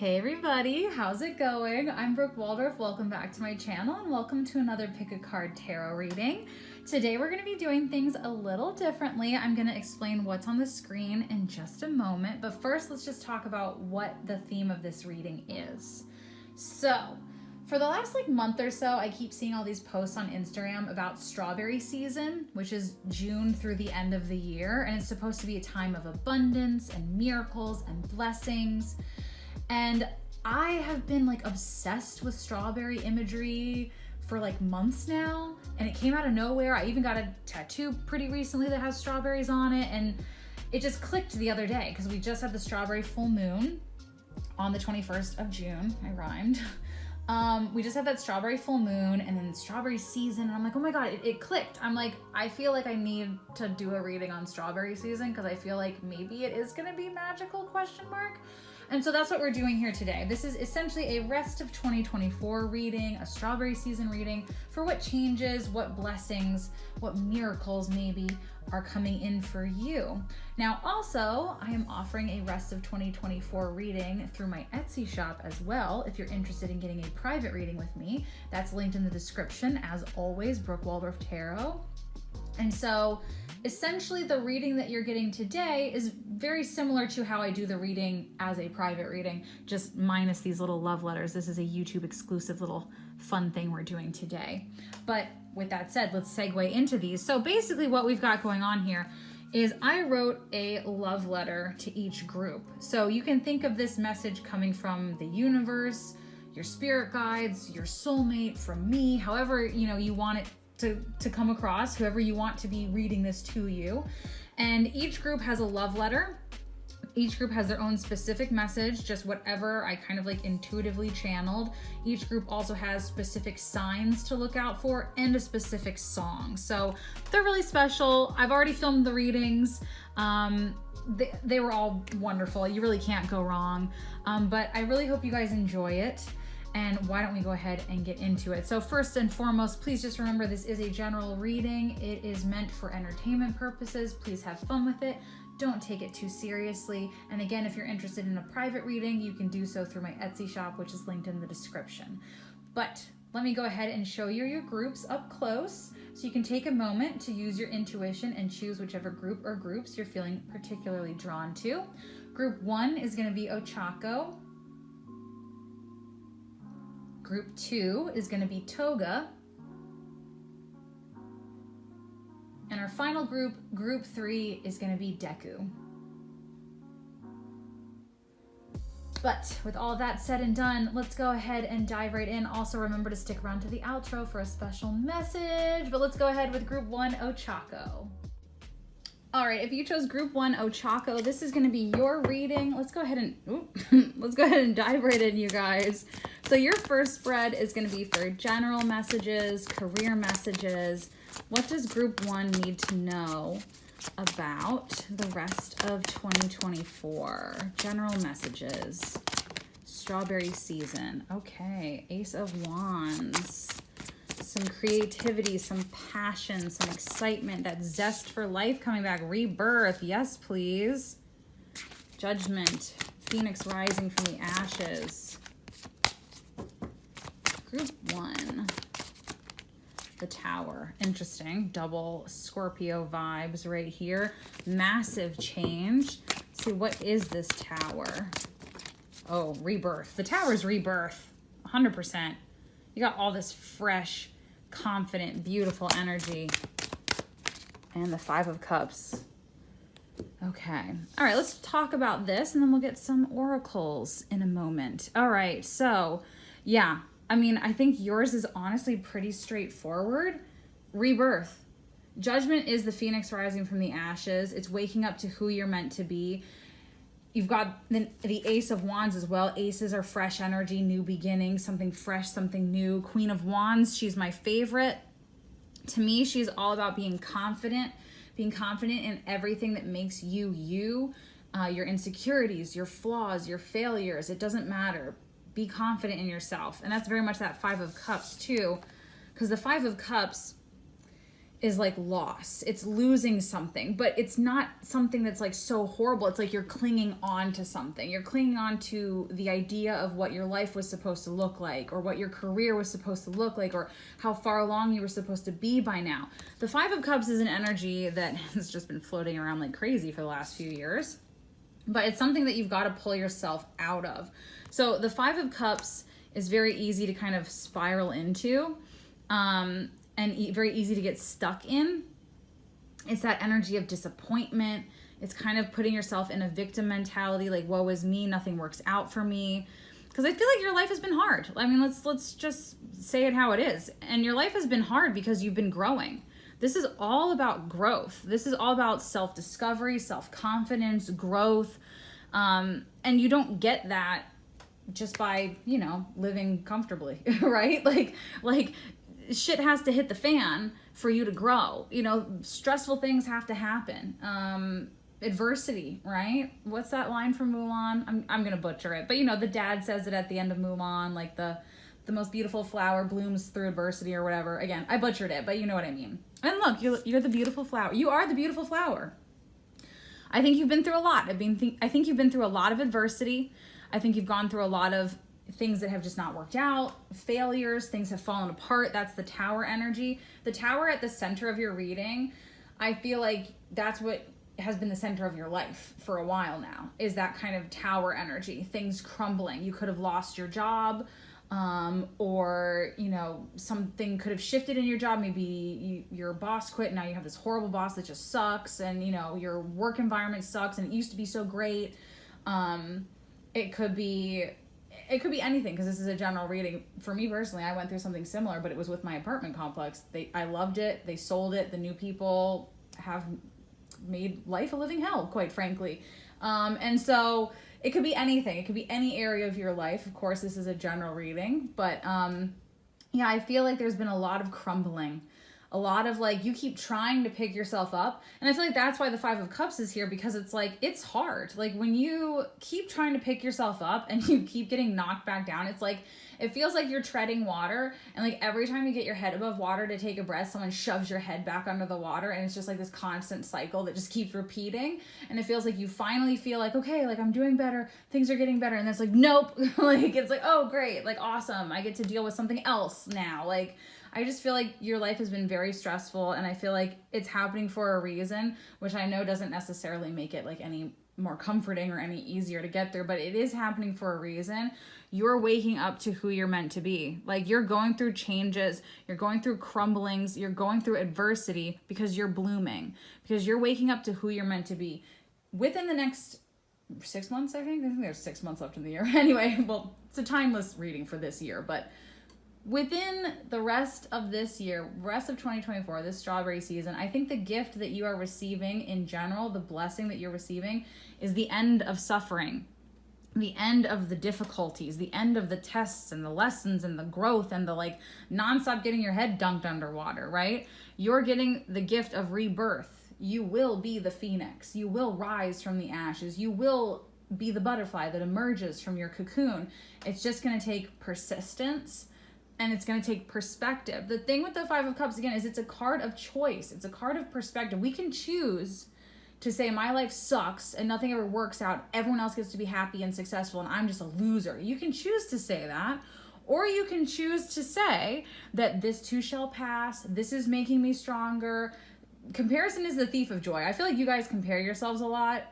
Hey everybody, how's it going? I'm Brook Waldorf. Welcome back to my channel and welcome to another Pick a Card Tarot reading. Today we're going to be doing things a little differently. I'm going to explain what's on the screen in just a moment, but first let's just talk about what the theme of this reading is. So, for the last month or so, I keep seeing all these posts on Instagram about strawberry season, which is June through the end of the year, and it's supposed to be a time of abundance and miracles and blessings. And I have been obsessed with strawberry imagery for months now, and it came out of nowhere. I even got a tattoo pretty recently that has strawberries on it, and it just clicked the other day because we just had the strawberry full moon on the 21st of June. I rhymed. We just had that strawberry full moon and then strawberry season, and I'm like, oh my god, it clicked. I'm like, I feel like I need to do a reading on strawberry season because I feel like maybe it is gonna be magical, question mark. And so that's what we're doing here today. This is essentially a rest of 2024 reading, a strawberry season reading for what changes, what blessings, what miracles maybe are coming in for you. Now also, I am offering a rest of 2024 reading through my Etsy shop as well. If you're interested in getting a private reading with me, that's linked in the description. As always, Brook Waldorf Tarot. And so essentially the reading that you're getting today is very similar to how I do the reading as a private reading, just minus these little love letters. This is a YouTube exclusive little fun thing we're doing today. But with that said, let's segue into these. So basically what we've got going on here is I wrote a love letter to each group. So you can think of this message coming from the universe, your spirit guides, your soulmate, from me, however you want it to come across, whoever you want to be reading this to you. And each group has a love letter. Each group has their own specific message, just whatever I kind of intuitively channeled. Each group also has specific signs to look out for and a specific song. So they're really special. I've already filmed the readings. They were all wonderful. You really can't go wrong. But I really hope you guys enjoy it. And why don't we go ahead and get into it? So first and foremost, please just remember this is a general reading. It is meant for entertainment purposes. Please have fun with it. Don't take it too seriously. And again, if you're interested in a private reading, you can do so through my Etsy shop, which is linked in the description. But let me go ahead and show you your groups up close. So you can take a moment to use your intuition and choose whichever group or groups you're feeling particularly drawn to. Group 1 is going to be Ochako. Group 2 is going to be Toga. And our final group, Group 3, is going to be Deku. But with all that said and done, let's go ahead and dive right in. Also remember to stick around to the outro for a special message. But let's go ahead with Group 1, Ochako. All right, if you chose Group 1, Ochako, this is going to be your reading. Let's go ahead and dive right in, you guys. So your first spread is going to be for general messages, career messages. What does Group 1 need to know about the rest of 2024? General messages. Strawberry season. Okay, Ace of Wands. Some creativity, some passion, some excitement, that zest for life coming back. Rebirth, yes please. Judgment, Phoenix rising from the ashes. Group 1, the Tower. Interesting, double Scorpio vibes right here. Massive change. Let's see, what is this Tower? Oh, rebirth. The Tower's rebirth, 100%. You got all this fresh, confident, beautiful energy. And the Five of Cups. Okay. All right, let's talk about this and then we'll get some oracles in a moment. All right, so yeah, I think yours is honestly pretty straightforward. Rebirth. Judgment is the Phoenix rising from the ashes. It's waking up to who you're meant to be. You've got the Ace of Wands as well. Aces are fresh energy, new beginnings, something fresh, something new. Queen of Wands, she's my favorite. To me, she's all about being confident in everything that makes you, you. Your insecurities, your flaws, your failures, it doesn't matter. Be confident in yourself. And that's very much that Five of Cups too, because the Five of Cups is like loss. It's losing something, but it's not something that's like so horrible. It's like you're clinging on to something. You're clinging on to the idea of what your life was supposed to look like, or what your career was supposed to look like, or how far along you were supposed to be by now. The Five of Cups is an energy that has just been floating around like crazy for the last few years, but it's something that you've got to pull yourself out of. So the Five of Cups is very easy to kind of spiral into, and very easy to get stuck in. It's that energy of disappointment. It's kind of putting yourself in a victim mentality, like, woe is me, nothing works out for me. Because I feel like your life has been hard. I mean, let's just say it how it is. And your life has been hard because you've been growing. This is all about growth. This is all about self-discovery, self-confidence, growth. And you don't get that just by, you know, living comfortably, right? Like shit has to hit the fan for you to grow. You know, stressful things have to happen. Adversity, right? What's that line from Mulan? I'm gonna butcher it, but you know, the dad says it at the end of Mulan, like the most beautiful flower blooms through adversity or whatever. Again, I butchered it, but you know what I mean. And look, you're the beautiful flower. You are the beautiful flower. I think you've been through a lot. I think you've been through a lot of adversity. I think you've gone through a lot of things that have just not worked out, failures, things have fallen apart. That's the Tower energy. The Tower at the center of your reading, I feel like that's what has been the center of your life for a while now, is that kind of Tower energy, things crumbling. You could have lost your job, or, you know, something could have shifted in your job. Maybe your boss quit and now you have this horrible boss that just sucks, and, you know, your work environment sucks and it used to be so great. It could be anything, because this is a general reading. For me personally, I went through something similar, but it was with my apartment complex. I loved it. They sold it. The new people have made life a living hell, quite frankly. And so it could be anything. It could be any area of your life. Of course, this is a general reading, but yeah, I feel like there's been a lot of crumbling. A lot of like, you keep trying to pick yourself up. And I feel like that's why the Five of Cups is here, because it's like, it's hard. Like when you keep trying to pick yourself up and you keep getting knocked back down, it's like, it feels like you're treading water. And like every time you get your head above water to take a breath, someone shoves your head back under the water. And it's just like this constant cycle that just keeps repeating. And it feels like you finally feel like, okay, like I'm doing better. Things are getting better. And it's like, nope. Like, it's like, oh, great. Like, awesome. I get to deal with something else now. Like, I just feel like your life has been very stressful, and I feel like it's happening for a reason, which I know doesn't necessarily make it like any more comforting or any easier to get through, but it is happening for a reason. You're waking up to who you're meant to be. Like, you're going through changes, you're going through crumblings, you're going through adversity because you're blooming, because you're waking up to who you're meant to be. Within the next 6 months, I think there's 6 months left in the year. Anyway, well, it's a timeless reading for this year, but within the rest of this year, rest of 2024, this strawberry season, I think the gift that you are receiving in general, the blessing that you're receiving, is the end of suffering, the end of the difficulties, the end of the tests and the lessons and the growth and the like nonstop getting your head dunked underwater, right? You're getting the gift of rebirth. You will be the phoenix. You will rise from the ashes. You will be the butterfly that emerges from your cocoon. It's just going to take persistence. And it's going to take perspective. The thing with the Five of Cups, again, is it's a card of choice. It's a card of perspective. We can choose to say, my life sucks and nothing ever works out. Everyone else gets to be happy and successful and I'm just a loser. You can choose to say that. Or you can choose to say that this too shall pass. This is making me stronger. Comparison is the thief of joy. I feel like you guys compare yourselves a lot.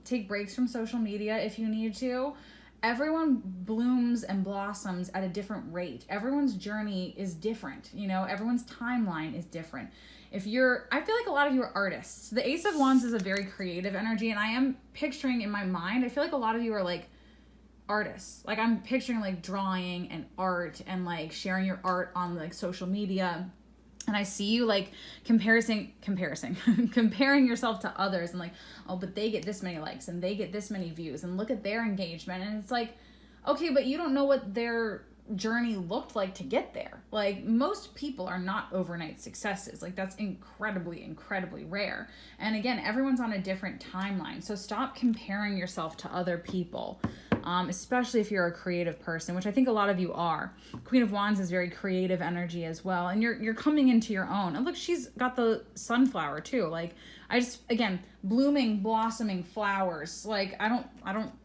Take breaks from social media if you need to. Everyone blooms and blossoms at a different rate. Everyone's journey is different. You know, everyone's timeline is different. I feel like a lot of you are artists. The Ace of Wands is a very creative energy, and I am picturing in my mind, I feel like a lot of you are like artists. Like, I'm picturing like drawing and art and like sharing your art on like social media. And I see you like comparing yourself to others and like, oh, but they get this many likes and they get this many views and look at their engagement. And it's like, okay, but you don't know what their journey looked like to get there. Like, most people are not overnight successes. Like, that's incredibly, incredibly rare. And again, everyone's on a different timeline. So stop comparing yourself to other people. especially if you're a creative person, which I think a lot of you are. Queen of Wands is very creative energy as well, and you're coming into your own. And look, she's got the sunflower too. Like, I just, again, blooming, blossoming flowers. Like, I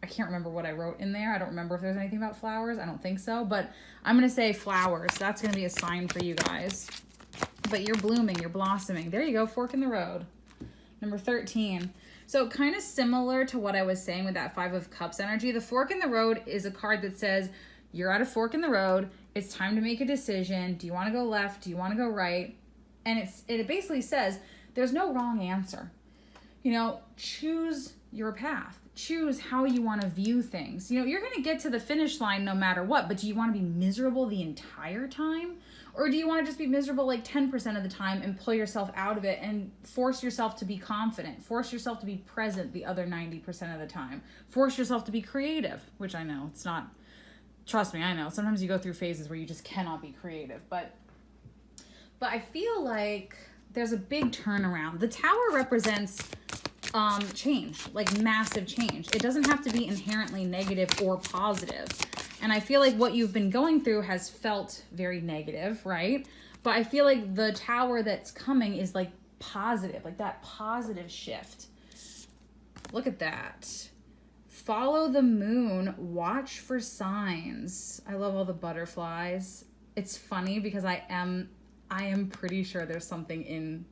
can't remember what I wrote in there. I don't remember if there's anything about flowers. I don't think so, but I'm going to say flowers. That's going to be a sign for you guys. But you're blooming, you're blossoming. There you go, fork in the road. Number 13. So kind of similar to what I was saying with that Five of Cups energy. The fork in the road is a card that says, you're at a fork in the road. It's time to make a decision. Do you want to go left? Do you want to go right? And it basically says, there's no wrong answer. You know, choose your path. Choose how you want to view things. You know, you're going to get to the finish line no matter what, but do you want to be miserable the entire time? Or do you want to just be miserable like 10% of the time and pull yourself out of it and force yourself to be confident? Force yourself to be present the other 90% of the time. Force yourself to be creative, which I know it's not, trust me, I know. Sometimes you go through phases where you just cannot be creative, but I feel like there's a big turnaround. The Tower represents change, like massive change. It doesn't have to be inherently negative or positive. And I feel like what you've been going through has felt very negative, right? But I feel like the Tower that's coming is like positive, like that positive shift. Look at that. Follow the moon, watch for signs. I love all the butterflies. It's funny because I am pretty sure there's something in,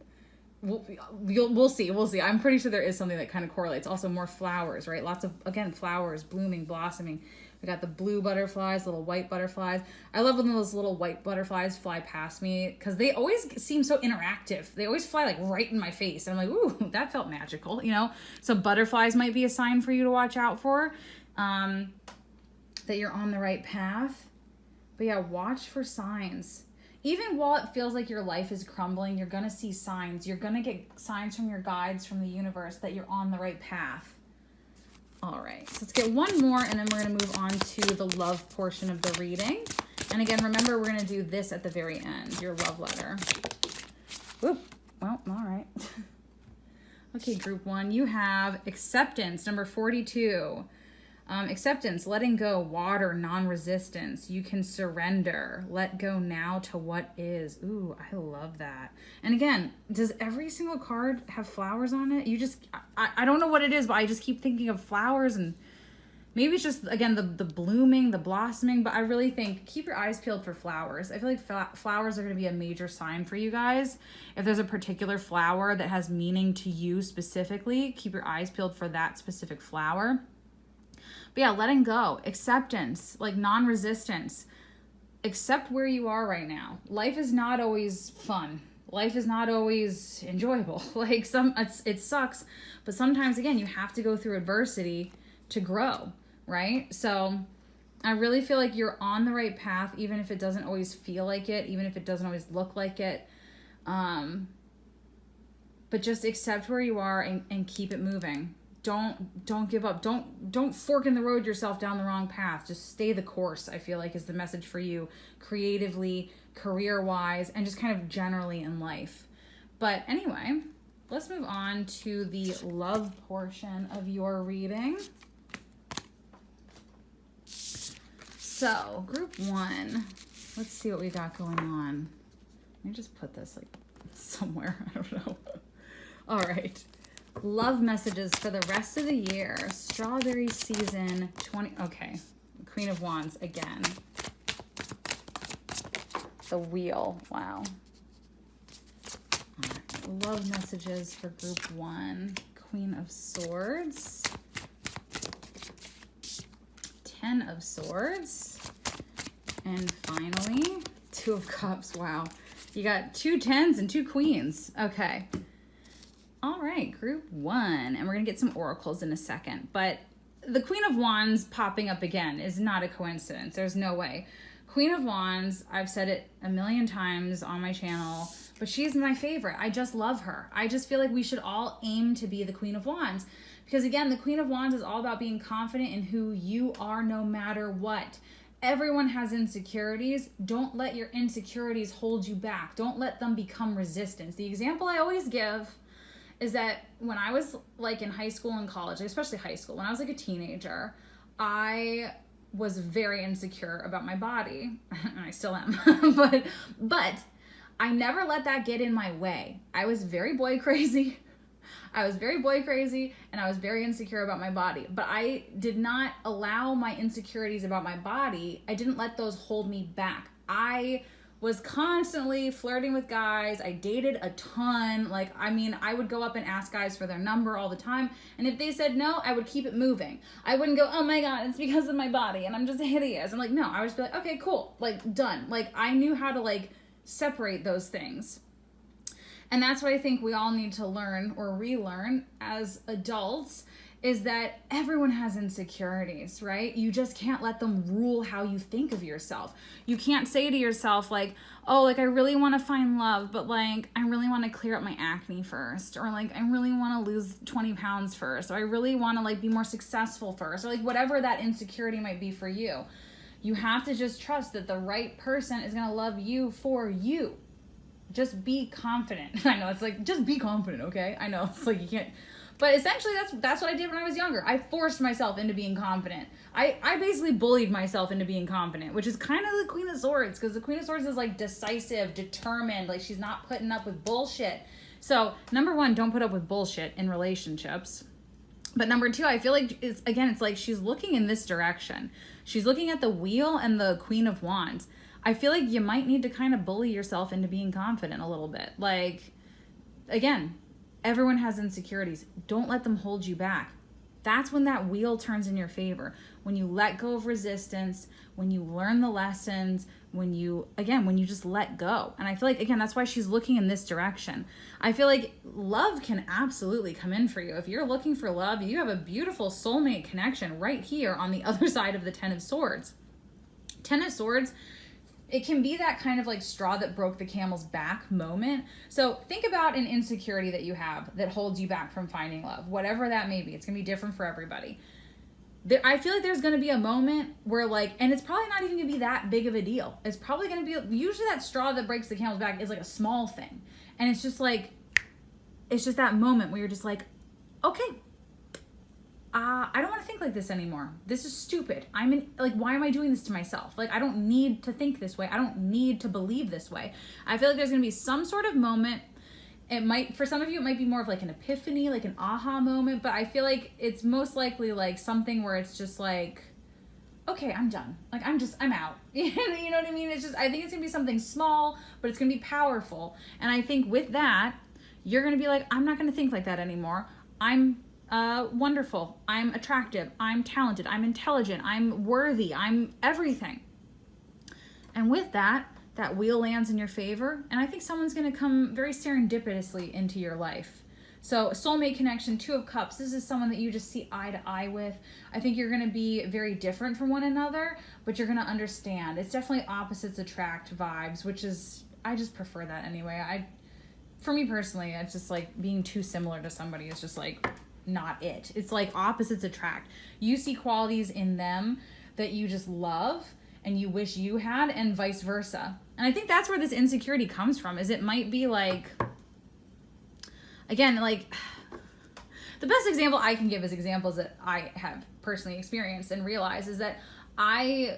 we'll see. I'm pretty sure there is something that kind of correlates. Also more flowers, right? Lots of, again, flowers, blooming, blossoming. We got the blue butterflies, little white butterflies. I love when those little white butterflies fly past me because they always seem so interactive. They always fly like right in my face. And I'm like, ooh, that felt magical, you know? So butterflies might be a sign for you to watch out for, that you're on the right path. But yeah, watch for signs. Even while it feels like your life is crumbling, you're going to see signs. You're going to get signs from your guides, from the universe, that you're on the right path. All right, so let's get one more, and then we're going to move on to the love portion of the reading. And again, remember, we're going to do this at the very end, your love letter. Whoop. Well, all right. Okay, group one, you have acceptance, number 42. Acceptance, letting go, water, non-resistance. You can surrender. Let go now to what is. Ooh, I love that. And again, does every single card have flowers on it? You just, I don't know what it is, but I just keep thinking of flowers, and maybe it's just, again, the blooming, the blossoming, but I really think keep your eyes peeled for flowers. I feel like flowers are going to be a major sign for you guys. If there's a particular flower that has meaning to you specifically, keep your eyes peeled for that specific flower. But yeah, letting go, acceptance, like non-resistance. Accept where you are right now. Life is not always fun. Life is not always enjoyable. Like it sucks, but sometimes, again, you have to go through adversity to grow, right? So I really feel like you're on the right path, even if it doesn't always feel like it, even if it doesn't always look like it. But just accept where you are and keep it moving. Don't give up. Don't fork in the road yourself down the wrong path. Just stay the course, I feel like, is the message for you, creatively, career-wise, and just kind of generally in life. But anyway, let's move on to the love portion of your reading. So, group one, let's see what we got going on. Let me just put this like somewhere. I don't know. All right. Love messages for the rest of the year. Strawberry season 20. Okay. Queen of Wands again. The wheel. Wow. All right. Love messages for group one. Queen of Swords. 10 of Swords. And finally, Two of Cups. Wow. You got 2 10s and 2 queens. Okay. All right, group one, and we're going to get some oracles in a second, but the Queen of Wands popping up again is not a coincidence. There's no way. Queen of Wands, I've said it a million times on my channel, but she's my favorite. I just love her. I just feel like we should all aim to be the Queen of Wands because, again, the Queen of Wands is all about being confident in who you are no matter what. Everyone has insecurities. Don't let your insecurities hold you back. Don't let them become resistance. The example I always give is that when I was like in high school and college, especially high school, when I was like a teenager, I was very insecure about my body, and I still am, but I never let that get in my way. I was very boy crazy. I was very boy crazy, and I was very insecure about my body, but I did not allow my insecurities about my body. I didn't let those hold me back. I was constantly flirting with guys. I dated a ton. Like, I mean, I would go up and ask guys for their number all the time. And if they said no, I would keep it moving. I wouldn't go, oh my God, it's because of my body and I'm just hideous. I'm like, no, I would just be like, okay, cool. Like, done. Like, I knew how to like separate those things. And that's what I think we all need to learn or relearn as adults, is that everyone has insecurities, right? You just can't let them rule how you think of yourself. You can't say to yourself like, oh, like I really want to find love, but like I really want to clear up my acne first, or like I really want to lose 20 pounds first, or I really want to like be more successful first, or like whatever that insecurity might be for you. You have to just trust that the right person is going to love you for you. Just be confident. I know it's like, just be confident, okay? I know it's like you can't. But essentially, that's what I did when I was younger. I forced myself into being confident. I basically bullied myself into being confident, which is kind of the Queen of Swords, because the Queen of Swords is like decisive, determined, like she's not putting up with bullshit. So number one, don't put up with bullshit in relationships. But number two, I feel like it's like she's looking in this direction. She's looking at the Wheel and the Queen of Wands. I feel like you might need to kind of bully yourself into being confident a little bit. Like, again, everyone has insecurities. Don't let them hold you back. That's when that wheel turns in your favor. When you let go of resistance, when you learn the lessons, when you just let go. And I feel like, again, that's why she's looking in this direction. I feel like love can absolutely come in for you. If you're looking for love, you have a beautiful soulmate connection right here on the other side of the Ten of Swords. Ten of Swords, it can be that kind of like straw that broke the camel's back moment. So think about an insecurity that you have that holds you back from finding love, whatever that may be. It's going to be different for everybody. I feel like there's going to be a moment where like, and it's probably not even going to be that big of a deal. It's probably going to be, usually that straw that breaks the camel's back is like a small thing. And it's just like, it's just that moment where you're just like, okay, I don't want to think like this anymore. This is stupid. Why am I doing this to myself? Like, I don't need to think this way. I don't need to believe this way. I feel like there's going to be some sort of moment. It might, for some of you, it might be more of like an epiphany, like an aha moment, but I feel like it's most likely like something where it's just like, okay, I'm done. Like, I'm out. You know what I mean? It's just, I think it's going to be something small, but it's going to be powerful. And I think with that, you're going to be like, I'm not going to think like that anymore. I'm wonderful. I'm attractive. I'm talented. I'm intelligent. I'm worthy. I'm everything. And with that, that wheel lands in your favor. And I think someone's going to come very serendipitously into your life. So soulmate connection, Two of Cups. This is someone that you just see eye to eye with. I think you're going to be very different from one another, but you're going to understand. It's definitely opposites attract vibes, which is, I just prefer that anyway. For me personally, it's just like being too similar to somebody is just like not it. It's like opposites attract. You see qualities in them that you just love and you wish you had, and vice versa. And I think that's where this insecurity comes from, is it might be like, again, like the best example I can give is examples that I have personally experienced and realized is that I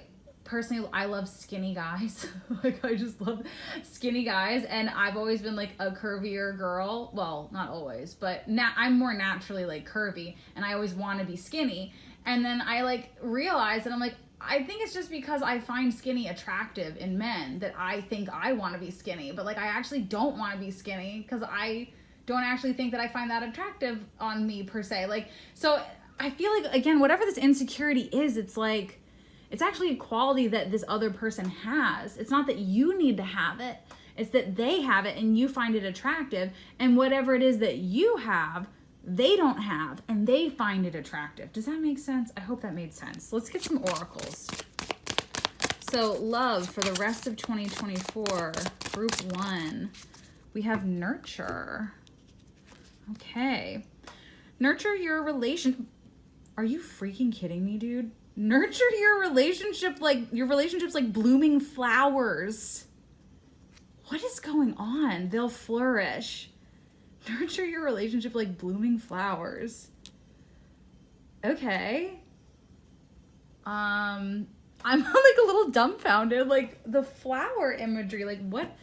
love skinny guys. Like, I just love skinny guys. And I've always been like a curvier girl. Well, not always, but now I'm more naturally like curvy, and I always want to be skinny. And then I like realized that I'm like, I think it's just because I find skinny attractive in men that I think I want to be skinny, but like I actually don't want to be skinny because I don't actually think that I find that attractive on me per se. Like, so I feel like, again, whatever this insecurity is, it's like, it's actually a quality that this other person has. It's not that you need to have it. It's that they have it and you find it attractive. And whatever it is that you have, they don't have, and they find it attractive. Does that make sense? I hope that made sense. Let's get some oracles. So love for the rest of 2024, group 1, we have nurture. Okay. Nurture your relation. Are you freaking kidding me, dude? Nurture your relationship like your relationship's like blooming flowers. What is going on? They'll flourish. Nurture your relationship like blooming flowers. Okay. I'm like a little dumbfounded. Like the flower imagery, like what?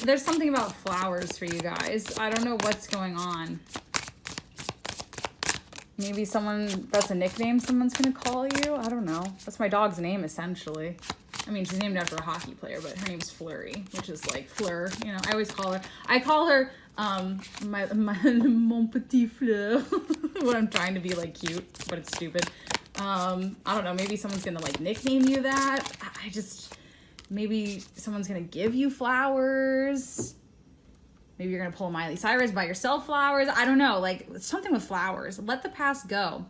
There's something about flowers for you guys. I don't know what's going on. Maybe that's a nickname someone's gonna call you. I don't know. That's my dog's name, essentially. I mean, she's named after a hockey player, but her name's Fleury, which is like Fleur. You know, I call her my mon petit fleur when I'm trying to be like cute, but it's stupid. I don't know. Maybe someone's gonna like nickname you that. Maybe someone's gonna give you flowers. Maybe you're gonna pull Miley Cyrus, buy yourself flowers. I don't know, like something with flowers. Let the past go.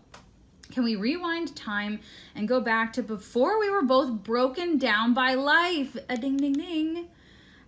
Can we rewind time and go back to before we were both broken down by life? A ding, ding, ding.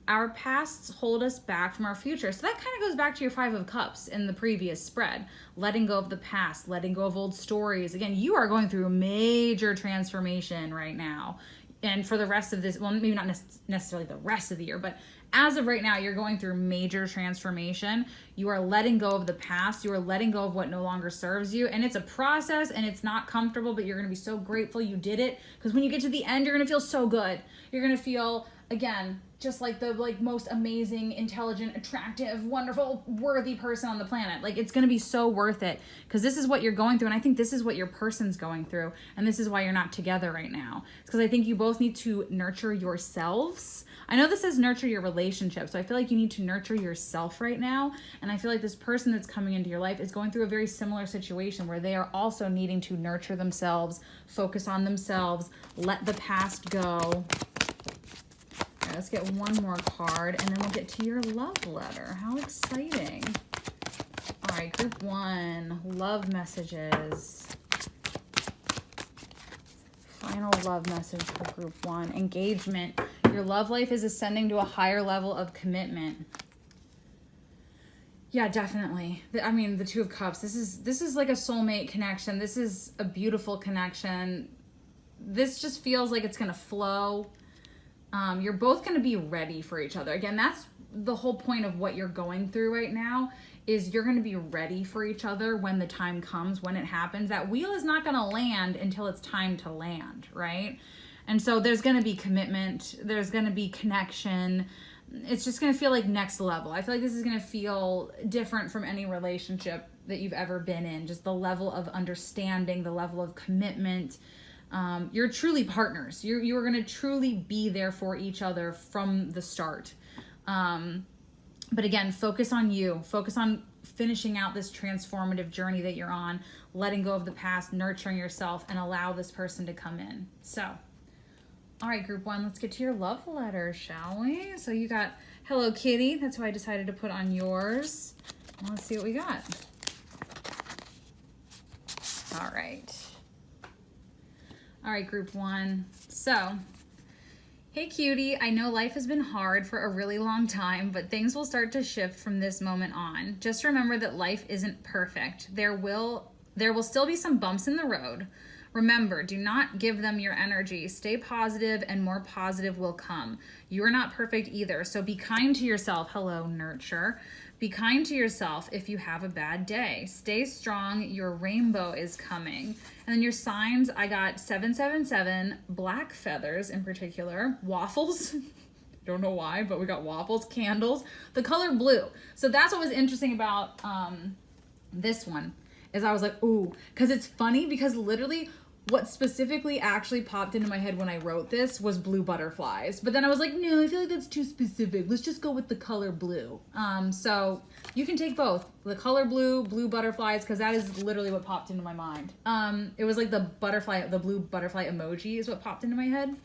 Our pasts hold us back from our future. So that kind of goes back to your 5 of Cups in the previous spread. Letting go of the past, letting go of old stories. Again, you are going through a major transformation right now. And for the rest of this, well, maybe not necessarily the rest of the year, but as of right now, you're going through major transformation. You are letting go of the past. You are letting go of what no longer serves you. And it's a process and it's not comfortable, but you're going to be so grateful you did it. Because when you get to the end, you're going to feel so good. You're going to feel, again, just like the most amazing, intelligent, attractive, wonderful, worthy person on the planet. Like it's going to be so worth it because this is what you're going through. And I think this is what your person's going through. And this is why you're not together right now. It's because I think you both need to nurture yourselves. I know this says nurture your relationship. So I feel like you need to nurture yourself right now. And I feel like this person that's coming into your life is going through a very similar situation where they are also needing to nurture themselves, focus on themselves, let the past go. Let's get one more card and then we'll get to your love letter. How exciting. All right, group 1, love messages. Final love message for group 1, engagement. Your love life is ascending to a higher level of commitment. Yeah, definitely. I mean, the 2 of Cups, this is like a soulmate connection. This is a beautiful connection. This just feels like it's going to flow. You're both going to be ready for each other. Again, that's the whole point of what you're going through right now is you're going to be ready for each other when the time comes, when it happens. That wheel is not going to land until it's time to land, right? And so there's going to be commitment. There's going to be connection. It's just going to feel like next level. I feel like this is going to feel different from any relationship that you've ever been in. Just the level of understanding, the level of commitment. You're truly partners. You are going to truly be there for each other from the start. But again, focus on you. Focus on finishing out this transformative journey that you're on, letting go of the past, nurturing yourself, and allow this person to come in. So, all right, group 1, let's get to your love letter, shall we? So you got Hello Kitty. That's who I decided to put on yours. Let's see what we got. All right. All right, group 1. So, hey cutie, I know life has been hard for a really long time, but things will start to shift from this moment on. Just remember that life isn't perfect. There will still be some bumps in the road. Remember, do not give them your energy. Stay positive and more positive will come. You're not perfect either, so be kind to yourself. Hello, nurture. Be kind to yourself if you have a bad day. Stay strong. Your rainbow is coming. And then your signs, I got 777, black feathers in particular, waffles. Don't know why, but we got waffles, candles, the color blue. So that's what was interesting about this one is I was like, ooh, because it's funny because literally what specifically actually popped into my head when I wrote this was blue butterflies. But then I was like, no, I feel like that's too specific. Let's just go with the color blue. So you can take both. The color blue, blue butterflies, because that is literally what popped into my mind. It was like the blue butterfly emoji is what popped into my head.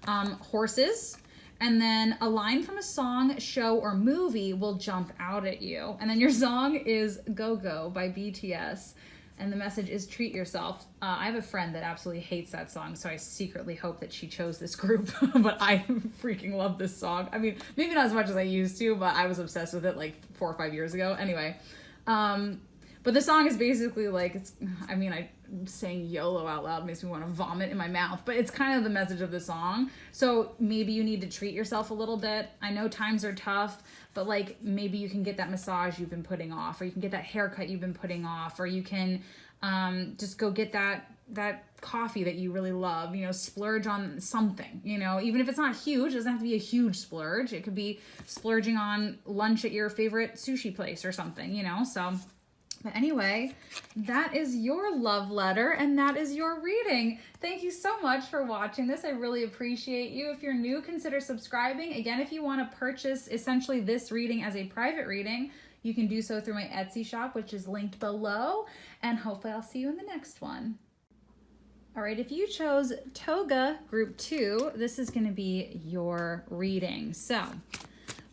Horses. And then a line from a song, show, or movie will jump out at you. And then your song is Go Go by BTS. And the message is treat yourself. I have a friend that absolutely hates that song, so I secretly hope that she chose this group. But I freaking love this song. I mean, maybe not as much as I used to, but I was obsessed with it like 4 or 5 years ago. Anyway, but the song is basically like, saying YOLO out loud makes me want to vomit in my mouth, but it's kind of the message of the song. So maybe you need to treat yourself a little bit. I know times are tough, but like maybe you can get that massage you've been putting off, or you can get that haircut you've been putting off, or you can Just go get that coffee that you really love, you know, splurge on something, you know, even if it's not huge, it doesn't have to be a huge splurge. It could be splurging on lunch at your favorite sushi place or something, you know. So, but anyway, that is your love letter and that is your reading. Thank you so much for watching this. I really appreciate you. If you're new, consider subscribing. Again, if you want to purchase essentially this reading as a private reading, you can do so through my Etsy shop, which is linked below, and hopefully I'll see you in the next one. All right, if you chose Toga Group 2, this is going to be your reading. So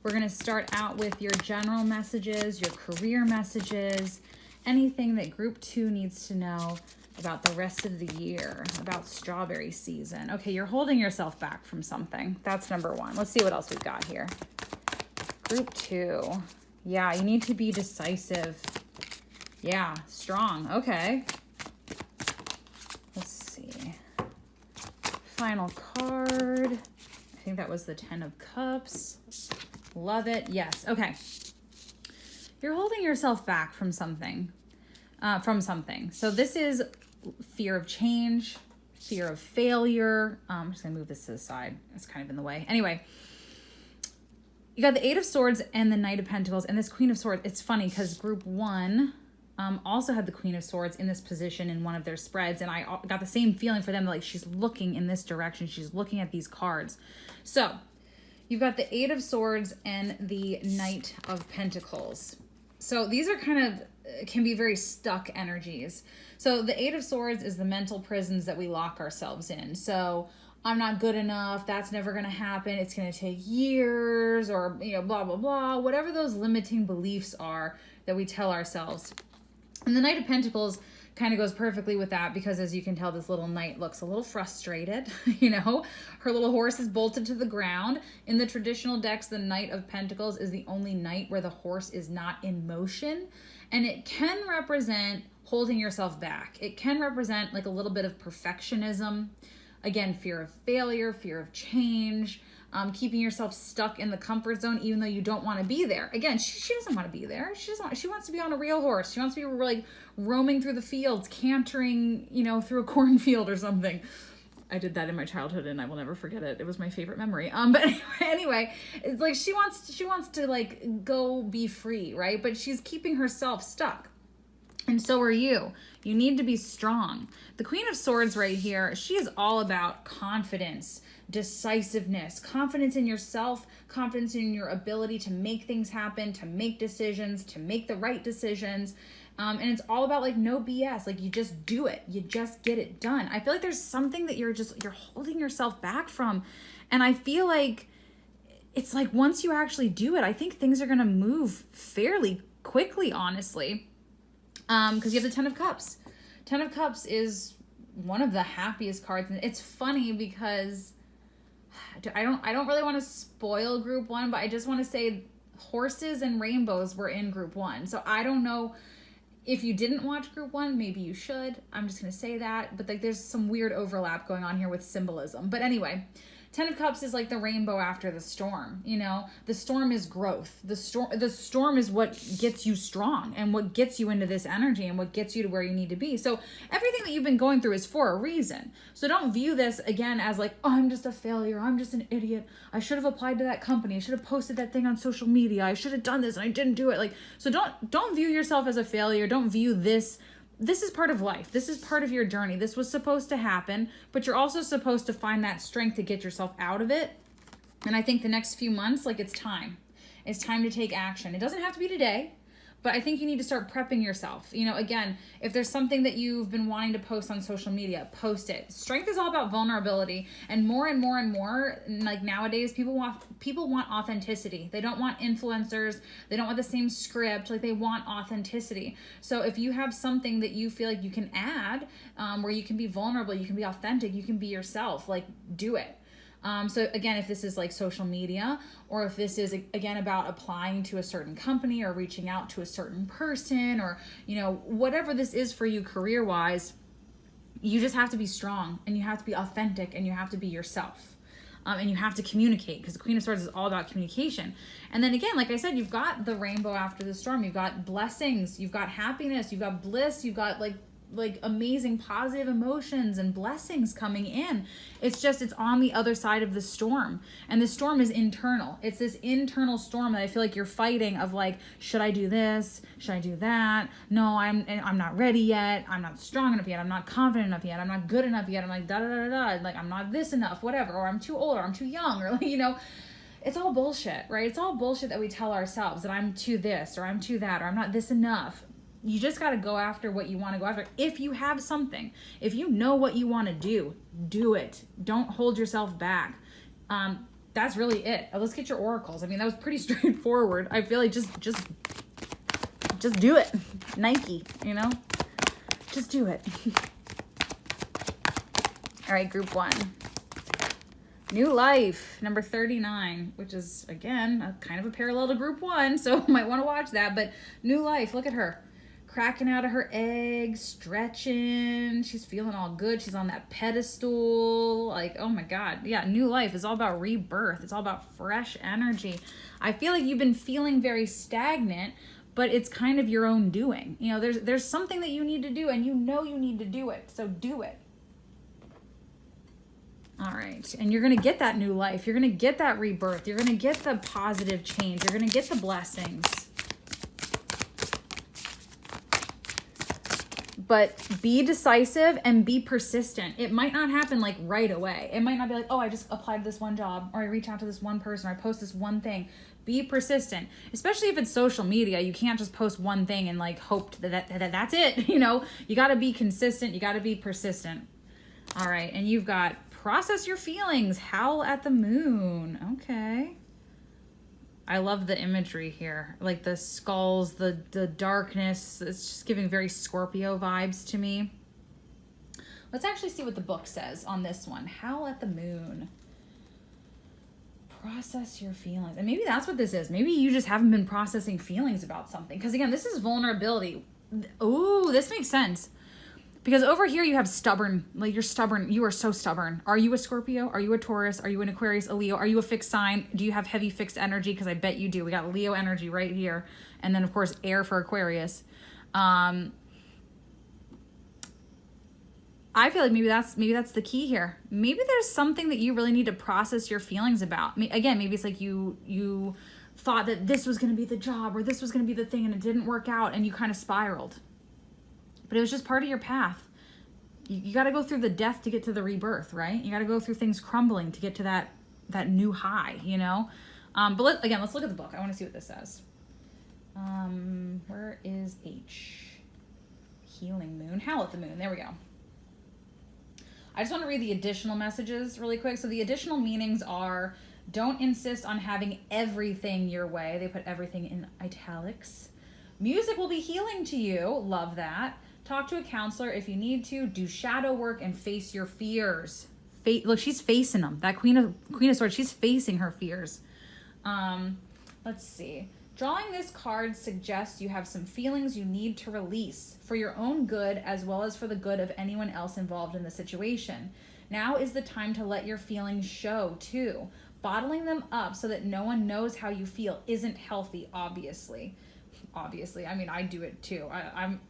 we're going to start out with your general messages, your career messages, anything that Group 2 needs to know about the rest of the year, about strawberry season. Okay, you're holding yourself back from something. That's number one. Let's see what else we've got here. Group 2. Yeah, you need to be decisive. Yeah, strong. Okay. Let's see. Final card. I think that was the 10 of Cups. Love it. Yes. Okay. You're holding yourself back from something. So this is fear of change, fear of failure. I'm just going to move this to the side. It's kind of in the way. Anyway. You got the 8 of Swords and the Knight of Pentacles and this Queen of Swords. It's funny because Group 1 also had the Queen of Swords in this position in one of their spreads. And I got the same feeling for them. Like she's looking in this direction. She's looking at these cards. So you've got the 8 of Swords and the Knight of Pentacles. So these are kind of, can be very stuck energies. So the 8 of Swords is the mental prisons that we lock ourselves in. So I'm not good enough, that's never going to happen, it's going to take years, or, you know, blah, blah, blah, whatever those limiting beliefs are that we tell ourselves. And the Knight of Pentacles kind of goes perfectly with that because, as you can tell, this little knight looks a little frustrated, you know, her little horse is bolted to the ground. In the traditional decks, the Knight of Pentacles is the only knight where the horse is not in motion, and it can represent holding yourself back. It can represent like a little bit of perfectionism. Again, fear of failure, fear of change, keeping yourself stuck in the comfort zone even though you don't want to be there. Again, she doesn't want to be there. She wants to be on a real horse. She wants to be like roaming through the fields, cantering, you know, through a cornfield or something. I did that in my childhood and I will never forget it. It was my favorite memory. But anyway, it's like she wants to like go be free, right? But she's keeping herself stuck. And so are you. You need to be strong. The Queen of Swords right here, she is all about confidence, decisiveness, confidence in yourself, confidence in your ability to make things happen, to make decisions, to make the right decisions. And it's all about like no BS. Like you just do it. You just get it done. I feel like there's something that you're holding yourself back from. And I feel like it's like once you actually do it, I think things are going to move fairly quickly, honestly. Because you have the 10 of Cups. 10 of Cups is one of the happiest cards. And it's funny because I don't really want to spoil Group 1, but I just want to say horses and rainbows were in Group 1. So I don't know if you didn't watch Group 1, maybe you should. I'm just going to say that. But like there's some weird overlap going on here with symbolism. But anyway, 10 of Cups is like the rainbow after the storm, you know? The storm is growth. The storm is what gets you strong and what gets you into this energy and what gets you to where you need to be. So everything that you've been going through is for a reason. So don't view this again as like, oh, I'm just a failure. I'm just an idiot. I should have applied to that company. I should have posted that thing on social media. I should have done this and I didn't do it. Like, so don't view yourself as a failure. Don't view this. This is part of life. This is part of your journey. This was supposed to happen, but you're also supposed to find that strength to get yourself out of it. And I think the next few months, like it's time. It's time to take action. It doesn't have to be today, but I think you need to start prepping yourself. You know, again, if there's something that you've been wanting to post on social media, post it. Strength is all about vulnerability, and more, like nowadays, people want authenticity. They don't want influencers. They don't want the same script. Like they want authenticity. So if you have something that you feel like you can add, where you can be vulnerable, you can be authentic, you can be yourself, like do it. So again, if this is like social media, or if this is again about applying to a certain company or reaching out to a certain person, or, you know, whatever this is for you career-wise, you just have to be strong and you have to be authentic and you have to be yourself. And you have to communicate, because the Queen of Swords is all about communication. And then again, like I said, you've got the rainbow after the storm. You've got blessings, you've got happiness, you've got bliss, you've got like like amazing positive emotions and blessings coming in. It's just, it's on the other side of the storm. And the storm is internal. It's this internal storm that I feel like you're fighting of like, should I do this? Should I do that? No, I'm not ready yet. I'm not strong enough yet. I'm not confident enough yet. I'm not good enough yet. I'm like, da da da da da. Like, I'm not this enough, whatever. Or I'm too old, or I'm too young, or like, you know, it's all bullshit, right? It's all bullshit that we tell ourselves, that I'm too this, or I'm too that, or I'm not this enough. You just got to go after what you want to go after. If you have something, if you know what you want to do it. Don't hold yourself back. That's really it. Let's get your oracles. I mean, that was pretty straightforward. I feel like just do it. Nike, you know, just do it. All right, group 1. New Life, number 39, which is, again, kind of a parallel to group 1, so might want to watch that. But New Life, look at her. Cracking out of her egg, stretching. She's feeling all good. She's on that pedestal. Like, oh my God. Yeah, New Life is all about rebirth. It's all about fresh energy. I feel like you've been feeling very stagnant, but it's kind of your own doing. You know, there's something that you need to do, and you know you need to do it, so do it. All right, and you're going to get that new life. You're going to get that rebirth. You're going to get the positive change. You're going to get the blessings. But be decisive and be persistent. It might not happen like right away. It might not be like, oh, I just applied to this one job, or I reach out to this one person, or I post this one thing. Be persistent, especially if it's social media. You can't just post one thing and like hope that that's it. You know, you got to be consistent. You got to be persistent. All right, and you've got process your feelings, howl at the moon. Okay. I love the imagery here. Like the skulls, the darkness. It's just giving very Scorpio vibes to me. Let's actually see what the book says on this one. Howl at the moon. Process your feelings. And maybe that's what this is. Maybe you just haven't been processing feelings about something. Because again, this is vulnerability. Ooh, this makes sense. Because over here you have stubborn, like you're stubborn. You are so stubborn. Are you a Scorpio? Are you a Taurus? Are you an Aquarius, a Leo? Are you a fixed sign? Do you have heavy fixed energy? Because I bet you do. We got Leo energy right here. And then of course air for Aquarius. I feel like maybe that's the key here. Maybe there's something that you really need to process your feelings about. Again, maybe it's like you thought that this was going to be the job, or this was going to be the thing, and it didn't work out, and you kind of spiraled. But it was just part of your path. You got to go through the death to get to the rebirth, right? You got to go through things crumbling to get to that new high, you know? But let's look at the book. I want to see what this says. Where is H? Healing Moon. Howl at the Moon. There we go. I just want to read the additional messages really quick. So the additional meanings are, don't insist on having everything your way. They put everything in italics. Music will be healing to you. Love that. Talk to a counselor if you need to. Do shadow work and face your fears. Look, she's facing them. That Queen of Swords, she's facing her fears. Let's see. Drawing this card suggests you have some feelings you need to release for your own good, as well as for the good of anyone else involved in the situation. Now is the time to let your feelings show too. Bottling them up so that no one knows how you feel isn't healthy, obviously. I mean, I do it too. I'm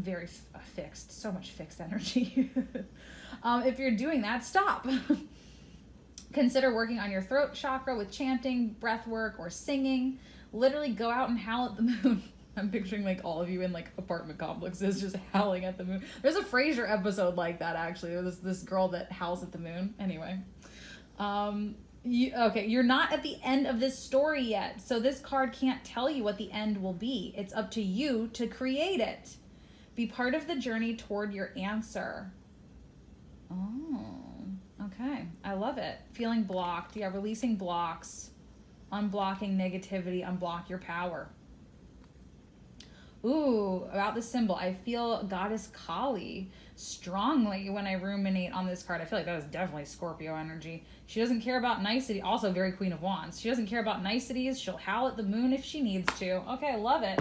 very fixed, so much fixed energy. If you're doing that, stop. Consider working on your throat chakra with chanting, breath work, or singing. Literally go out and howl at the moon. I'm picturing like all of you in like apartment complexes just howling at the moon. There's a Frasier episode like that, actually. There's this girl that howls at the moon. Anyway. You're not at the end of this story yet, so this card can't tell you what the end will be. It's up to you to create it. Be part of the journey toward your answer. Oh, okay. I love it. Feeling blocked. Yeah, releasing blocks. Unblocking negativity. Unblock your power. Ooh, about the symbol. I feel Goddess Kali strongly when I ruminate on this card. I feel like that is definitely Scorpio energy. She doesn't care about nicety. Also very Queen of Wands. She doesn't care about niceties. She'll howl at the moon if she needs to. Okay, I love it.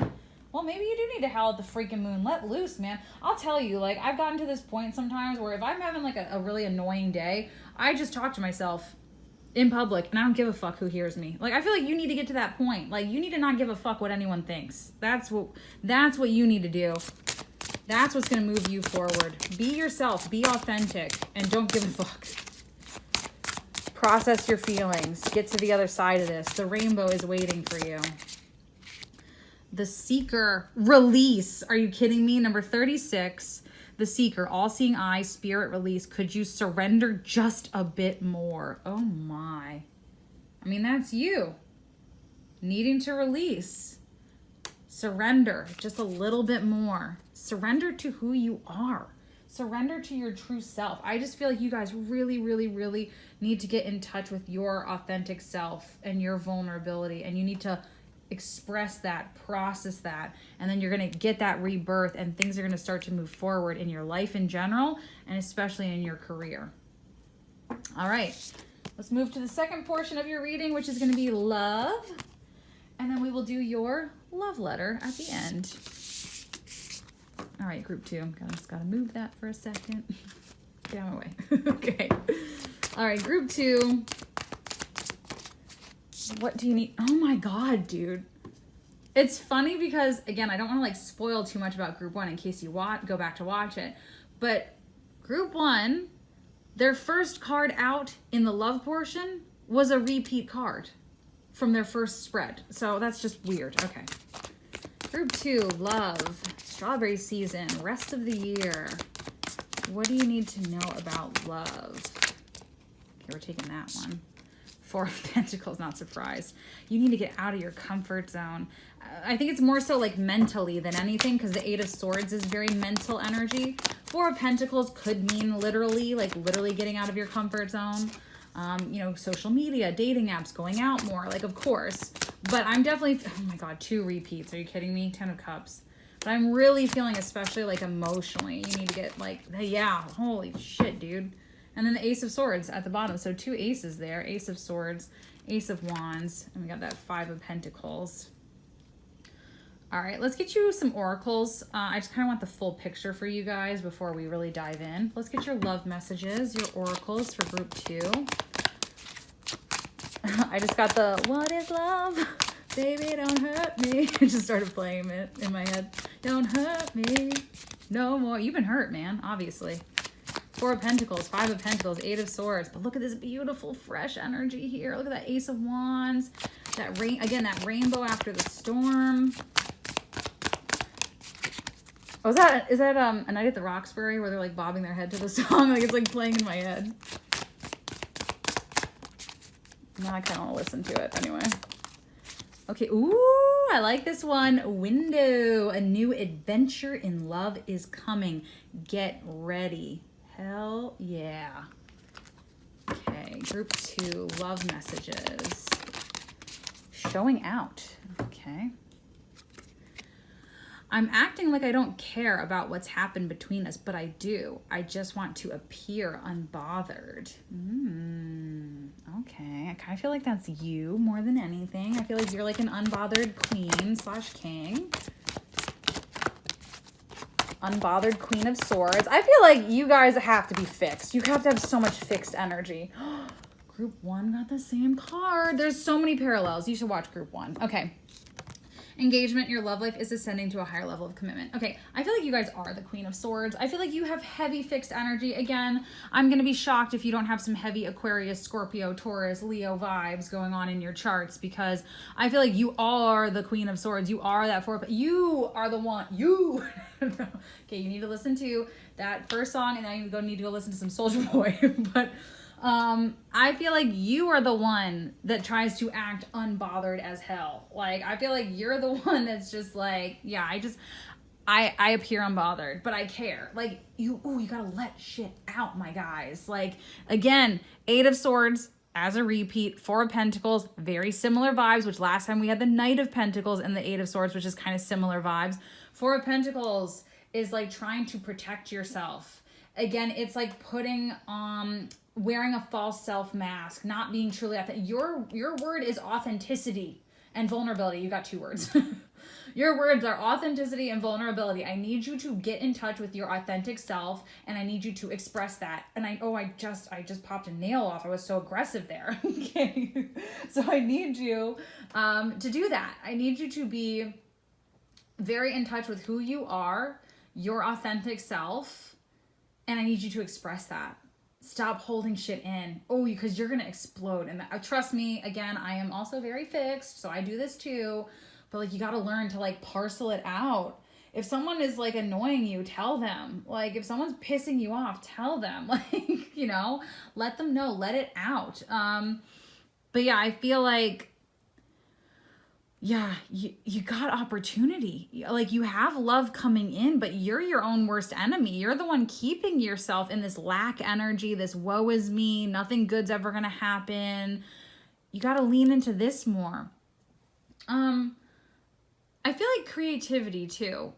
Well, maybe you do need to howl at the freaking moon. Let loose, man. I'll tell you, like, I've gotten to this point sometimes where if I'm having like a really annoying day, I just talk to myself in public and I don't give a fuck who hears me. Like, I feel like you need to get to that point. Like, you need to not give a fuck what anyone thinks. That's what you need to do. That's what's going to move you forward. Be yourself. Be authentic. And don't give a fuck. Process your feelings. Get to the other side of this. The rainbow is waiting for you. The Seeker. Release. Are you kidding me? Number 36. The Seeker. All-seeing eye. Spirit release. Could you surrender just a bit more? Oh my. I mean, that's you. Needing to release. Surrender just a little bit more. Surrender to who you are. Surrender to your true self. I just feel like you guys really, really, really need to get in touch with your authentic self and your vulnerability. And you need to express that, process that, and then you're going to get that rebirth and things are going to start to move forward in your life in general and especially in your career. All right, let's move to the second portion of your reading, which is going to be love. And then we will do your love letter at the end. All right, group 2. Just got to move that for a second. Get out of my way. Okay. All right, group 2. What do you need? Oh my God, dude. It's funny because, again, I don't want to like spoil too much about group 1 in case you go back to watch it. But group 1, their first card out in the love portion was a repeat card from their first spread. So that's just weird. Okay. Group 2, love, strawberry season, rest of the year. What do you need to know about love? Okay, we're taking that one. 4 of Pentacles, not surprised. You need to get out of your comfort zone. I think it's more so like mentally than anything because the 8 of Swords is very mental energy. 4 of Pentacles could mean literally, like literally getting out of your comfort zone. You know, social media, dating apps, going out more, like of course. But I'm definitely, oh my God, 2 repeats. Are you kidding me? 10 of Cups. But I'm really feeling, especially like emotionally, you need to get like, yeah, holy shit, dude. And then the Ace of Swords at the bottom. So 2 aces there. Ace of Swords, Ace of Wands, and we got that 5 of Pentacles. All right, let's get you some oracles. I just kind of want the full picture for you guys before we really dive in. Let's get your love messages, your oracles for group 2. I just got the, what is love? Baby, don't hurt me. I just started playing it in my head. Don't hurt me no more. You've been hurt, man, obviously. 4 of Pentacles, 5 of Pentacles, 8 of Swords. But look at this beautiful, fresh energy here. Look at that Ace of Wands. That that rainbow after the storm. Oh, is that A Night at the Roxbury where they're like bobbing their head to the song? Like it's like playing in my head. Now I kind of want to listen to it anyway. Okay, ooh, I like this one. Window, a new adventure in love is coming. Get ready. Hell yeah. Okay, group 2, love messages. Showing out. Okay. I'm acting like I don't care about what's happened between us, but I do. I just want to appear unbothered. Okay, I kind of feel like that's you more than anything. I feel like you're like an unbothered queen / king. Unbothered Queen of Swords. I feel like you guys have to be fixed. You have to have so much fixed energy. Group 1 got the same card. There's so many parallels. You should watch group 1. Okay. Engagement, your love life is ascending to a higher level of commitment. Okay, I feel like you guys are the Queen of Swords. I feel like you have heavy fixed energy. Again, I'm going to be shocked if you don't have some heavy Aquarius, Scorpio, Taurus, Leo vibes going on in your charts because I feel like you are the Queen of Swords. You are that 4. You are the one. You. Okay, you need to listen to that first song and then you need to go listen to some Soulja Boy. But I feel like you are the one that tries to act unbothered as hell. Like, I feel like you're the one that's just like, yeah, I appear unbothered, but I care. Like, you gotta let shit out, my guys. Like, again, 8 of Swords as a repeat, 4 of Pentacles, very similar vibes, which last time we had the Knight of Pentacles and the 8 of Swords, which is kind of similar vibes. 4 of Pentacles is like trying to protect yourself. Again, it's like putting, wearing a false self mask, not being truly authentic. Your word is authenticity and vulnerability. You got 2 words. Your words are authenticity and vulnerability. I need you to get in touch with your authentic self and I need you to express that. And I just popped a nail off. I was so aggressive there. Okay. So I need you to do that. I need you to be very in touch with who you are, your authentic self, and I need you to express that. Stop holding shit in. Oh, because you're going to explode. And trust me, again, I am also very fixed, so I do this too. But like, you got to learn to like parcel it out. If someone is like annoying you, tell them. Like, if someone's pissing you off, tell them. Like, you know, let them know, let it out. But yeah, I feel like, yeah, you got opportunity. Like, you have love coming in, but you're your own worst enemy. You're the one keeping yourself in this lack energy, this woe is me, nothing good's ever gonna happen. You got to lean into this more. I feel like creativity too,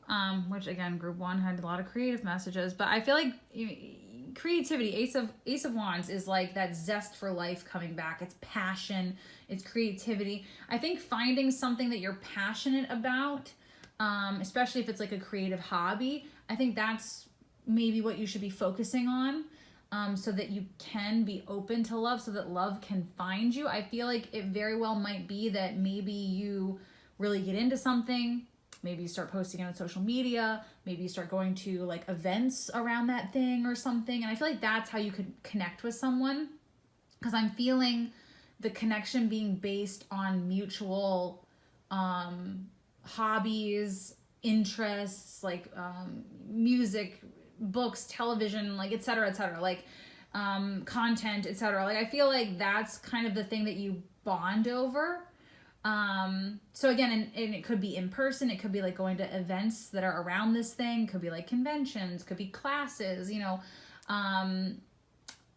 which again, group 1 had a lot of creative messages, but I feel like creativity, Ace of Wands, is like that zest for life coming back. It's passion, it's creativity. I think finding something that you're passionate about, especially if it's like a creative hobby, I think that's maybe what you should be focusing on, so that you can be open to love, so that love can find you. I feel like it very well might be that maybe you really get into something, maybe you start posting it on social media, maybe you start going to like events around that thing or something, and I feel like that's how you could connect with someone, because I'm feeling the connection being based on mutual hobbies, interests, like music, books, television, like etc., like content, etc. Like, I feel like that's kind of the thing that you bond over. So again, and it could be in person, it could be like going to events that are around this thing, could be like conventions, could be classes, you know,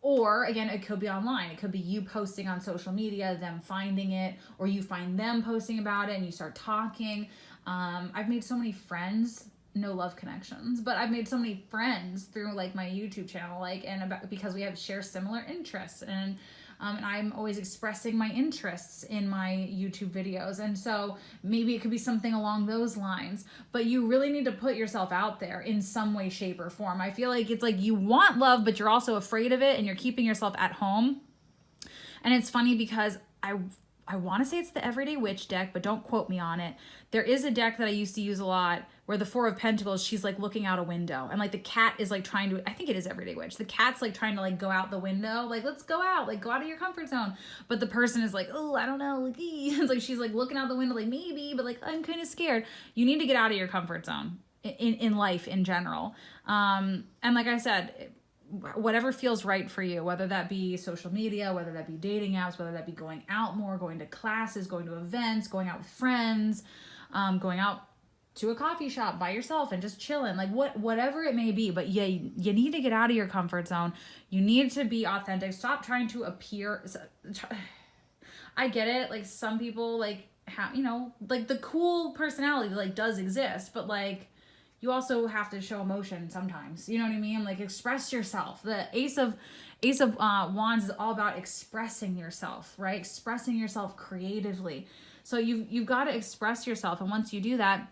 or again, it could be online. It could be you posting on social media, them finding it, or you find them posting about it and you start talking. I've made so many friends, no love connections, but I've made so many friends through like my YouTube channel, like, because we share similar interests, and I'm always expressing my interests in my YouTube videos. And so maybe it could be something along those lines, but you really need to put yourself out there in some way, shape, or form. I feel like it's like you want love, but you're also afraid of it, and you're keeping yourself at home. And it's funny because I want to say it's the Everyday Witch deck, but don't quote me on it. There is a deck that I used to use a lot where the Four of Pentacles, she's like looking out a window, and like the cat is like trying to, I think it is Everyday Witch. The cat's like trying to like go out the window, like, let's go out, like go out of your comfort zone. But the person is like, oh, I don't know, like, it's like she's like looking out the window, like maybe, but like I'm kind of scared. You need to get out of your comfort zone in life in general. And like I said, whatever feels right for you, whether that be social media, whether that be dating apps, whether that be going out more, going to classes, going to events, going out with friends, going out to a coffee shop by yourself and just chilling, like whatever it may be. But yeah, you need to get out of your comfort zone. You need to be authentic. Stop trying to appear. I get it. Like, some people like have, you know, like the cool personality like does exist, but like you also have to show emotion sometimes. You know what I mean? Like, express yourself. The Ace of Wands is all about expressing yourself, right? Expressing yourself creatively. So you've got to express yourself, and once you do that,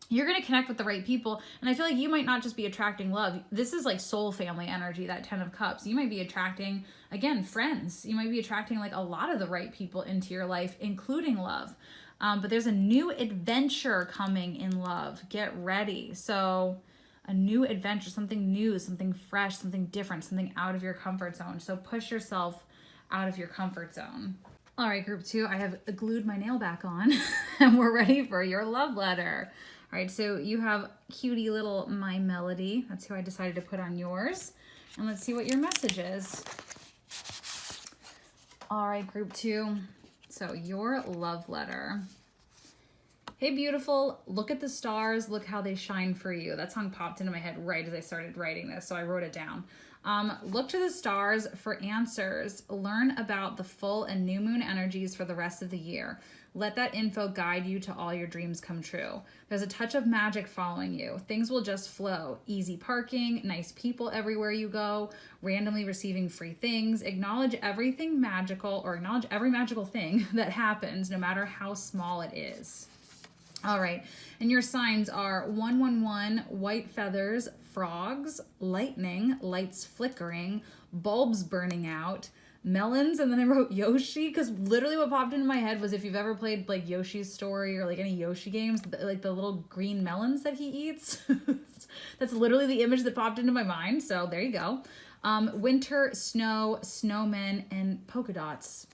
you're going to connect with the right people. And I feel like you might not just be attracting love. This is like soul family energy, that 10 of Cups. You might be attracting, again, friends. You might be attracting like a lot of the right people into your life, including love. But there's a new adventure coming in love. Get ready. So a new adventure, something new, something fresh, something different, something out of your comfort zone. So push yourself out of your comfort zone. All right, group 2, I have glued my nail back on and we're ready for your love letter. All right, so you have cutie little My Melody. That's who I decided to put on yours. And let's see what your message is. All right, group 2. So your love letter. Hey, beautiful, look at the stars. Look how they shine for you. That song popped into my head right as I started writing this, so I wrote it down. Look to the stars for answers. Learn about the full and new moon energies for the rest of the year. Let that info guide you to all your dreams come true. There's a touch of magic following you. Things will just flow. Easy parking, nice people everywhere you go, randomly receiving free things. Acknowledge everything magical, or acknowledge every magical thing that happens, no matter how small it is. All right, and your signs are 111, white feathers, frogs, lightning, lights flickering, bulbs burning out, melons, and then I wrote Yoshi because literally what popped into my head was if you've ever played like Yoshi's Story or like any Yoshi games, like the little green melons that he eats. That's literally the image that popped into my mind. So there you go. Winter, snow, snowmen, and polka dots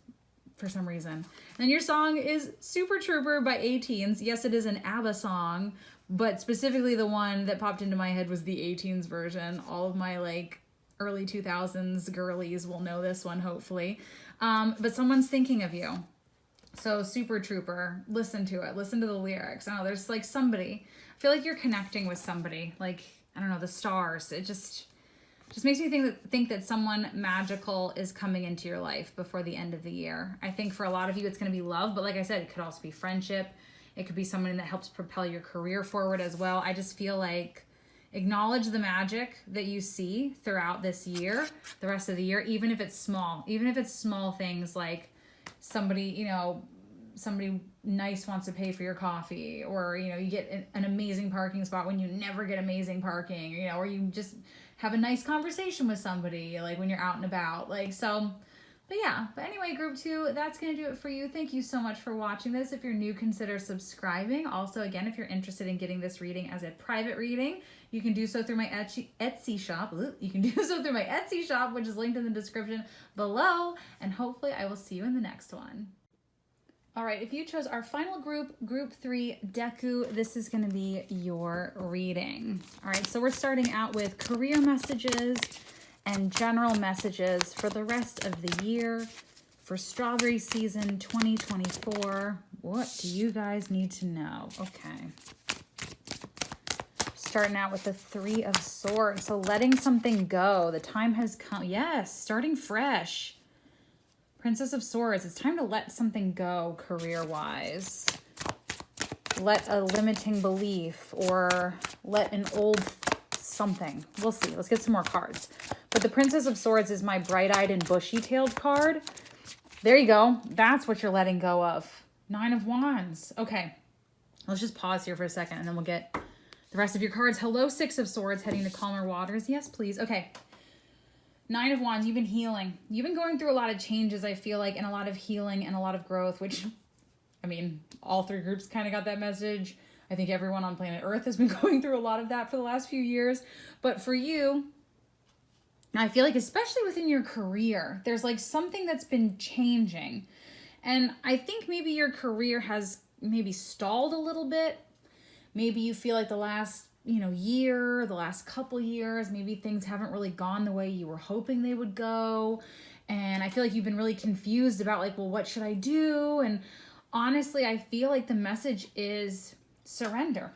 for some reason. And your song is Super Trooper by A-Teens. Yes, it is an ABBA song, but specifically the one that popped into my head was the A-Teens version. All of my like early 2000s girlies will know this one, hopefully. But someone's thinking of you. So Super Trooper, listen to it. Listen to the lyrics. I don't know, there's like somebody. I feel like you're connecting with somebody. Like, I don't know, the stars. It just makes me think that someone magical is coming into your life before the end of the year. I think for a lot of you, it's going to be love. But like I said, it could also be friendship. It could be someone that helps propel your career forward as well. I just feel like acknowledge the magic that you see throughout this year, the rest of the year, even if it's small. Even if it's small things like somebody, you know, somebody nice wants to pay for your coffee, or, you know, you get an amazing parking spot when you never get amazing parking, you know, or you just have a nice conversation with somebody, like when you're out and about, like, so, but yeah. But anyway, group 2, that's going to do it for you. Thank you so much for watching this. If you're new, consider subscribing. Also, again, if you're interested in getting this reading as a private reading, you can do so through my Etsy shop. You can do so through my Etsy shop, which is linked in the description below. And hopefully I will see you in the next one. All right, if you chose our final group, group 3, Deku, this is going to be your reading. All right, so we're starting out with career messages and general messages for the rest of the year for strawberry season 2024. What do you guys need to know? Okay. Starting out with the 3 of Swords. So letting something go. The time has come. Yes, starting fresh. Princess of Swords, it's time to let something go career-wise. Let a limiting belief or let an old something. We'll see. Let's get some more cards. But the Princess of Swords is my bright-eyed and bushy-tailed card. There you go. That's what you're letting go of. 9 of Wands. Okay. Let's just pause here for a second and then we'll get the rest of your cards. Hello, 6 of Swords, heading to calmer waters. Yes, please. Okay. 9 of Wands, you've been healing. You've been going through a lot of changes, I feel like, and a lot of healing and a lot of growth, which, I mean, all 3 groups kind of got that message. I think everyone on planet Earth has been going through a lot of that for the last few years. But for you, I feel like especially within your career, there's like something that's been changing. And I think maybe your career has maybe stalled a little bit. Maybe you feel like the last year, the last couple years, maybe things haven't really gone the way you were hoping they would go. And I feel like you've been really confused about like, well, what should I do? And honestly, I feel like the message is surrender.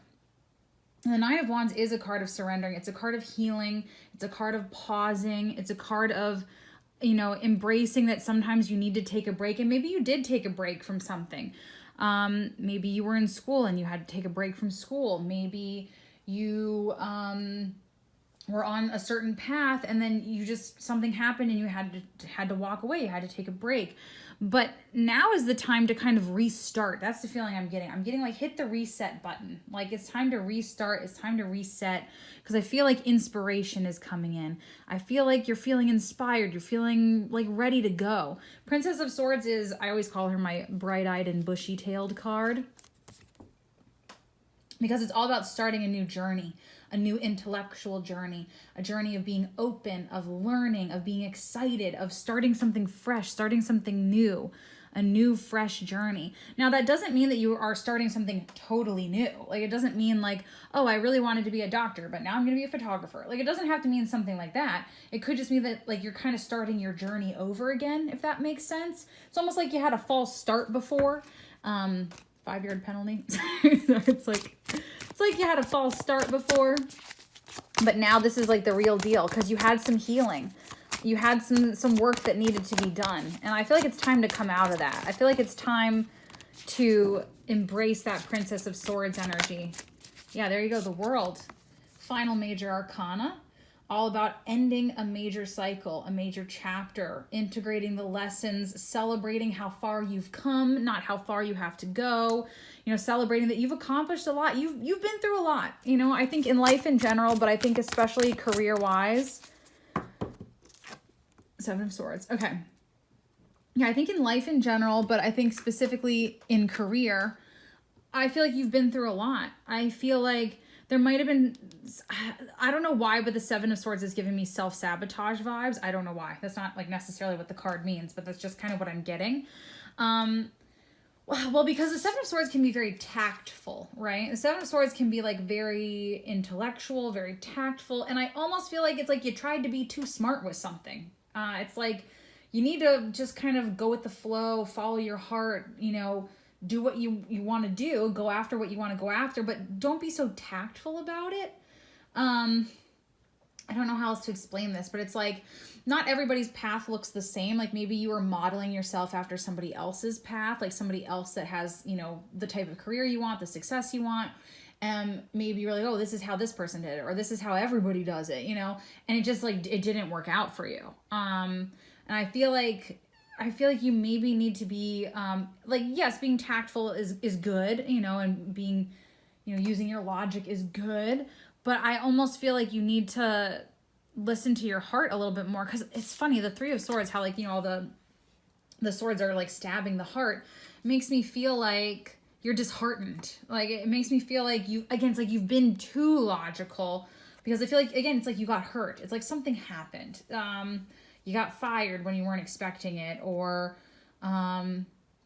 And the 9 of Wands is a card of surrendering. It's a card of healing. It's a card of pausing. It's a card of, embracing that sometimes you need to take a break. And maybe you did take a break from something. Maybe you were in school and you had to take a break from school. Maybe you were on a certain path and then something happened and you had to walk away. You had to take a break. But now is the time to kind of restart. That's the feeling I'm getting. I'm getting like hit the reset button. Like it's time to restart. It's time to reset because I feel like inspiration is coming in. I feel like you're feeling inspired. You're feeling like ready to go. Princess of Swords is, I always call her my bright-eyed and bushy-tailed card because it's all about starting a new journey. A new intellectual journey, a journey of being open, of learning, of being excited, of starting something fresh, starting something new, a new, fresh journey. Now, that doesn't mean that you are starting something totally new. Like, it doesn't mean like, oh, I really wanted to be a doctor, but now I'm going to be a photographer. Like, it doesn't have to mean something like that. It could just mean that, like, you're kind of starting your journey over again, if that makes sense. It's almost like you had a false start before. 5-yard penalty. It's like you had a false start before, but now this is like the real deal because you had some healing. You had some work that needed to be done. And I feel like it's time to come out of that. I feel like it's time to embrace that Princess of Swords energy. Yeah, there you go. The World. Final major arcana. All about ending a major cycle, a major chapter, integrating the lessons, celebrating how far you've come, not how far you have to go, celebrating that you've accomplished a lot. You've been through a lot, I think in life in general, but I think especially career-wise. 7 of Swords. Okay. Yeah, I think in life in general, but I think specifically in career, I feel like you've been through a lot. I feel like there might have been, I don't know why, but the Seven of Swords is giving me self-sabotage vibes. I don't know why. That's not like necessarily what the card means, but that's just kind of what I'm getting. Well, because the Seven of Swords can be very tactful, right? The Seven of Swords can be like very intellectual, very tactful. And I almost feel like it's like you tried to be too smart with something. It's like you need to just kind of go with the flow, follow your heart, you know, do what you want to do, go after what you want to go after, but don't be so tactful about it. I don't know how else to explain this, but it's like not everybody's path looks the same. Like maybe you are modeling yourself after somebody else's path, like somebody else that has, you know, the type of career you want, the success you want. And maybe you're like, oh, this is how this person did it, or this is how everybody does it, you know, and it just like, it didn't work out for you. And I feel like you maybe need to be, like, yes, being tactful is good, you know, and being, you know, using your logic is good. But I almost feel like you need to listen to your heart a little bit more. Because it's funny, the Three of Swords, how like, you know, the swords are like stabbing the heart, makes me feel like you're disheartened. Like it makes me feel like it's like you've been too logical. Because I feel like, again, it's like you got hurt. It's like something happened. You got fired when you weren't expecting it. Or,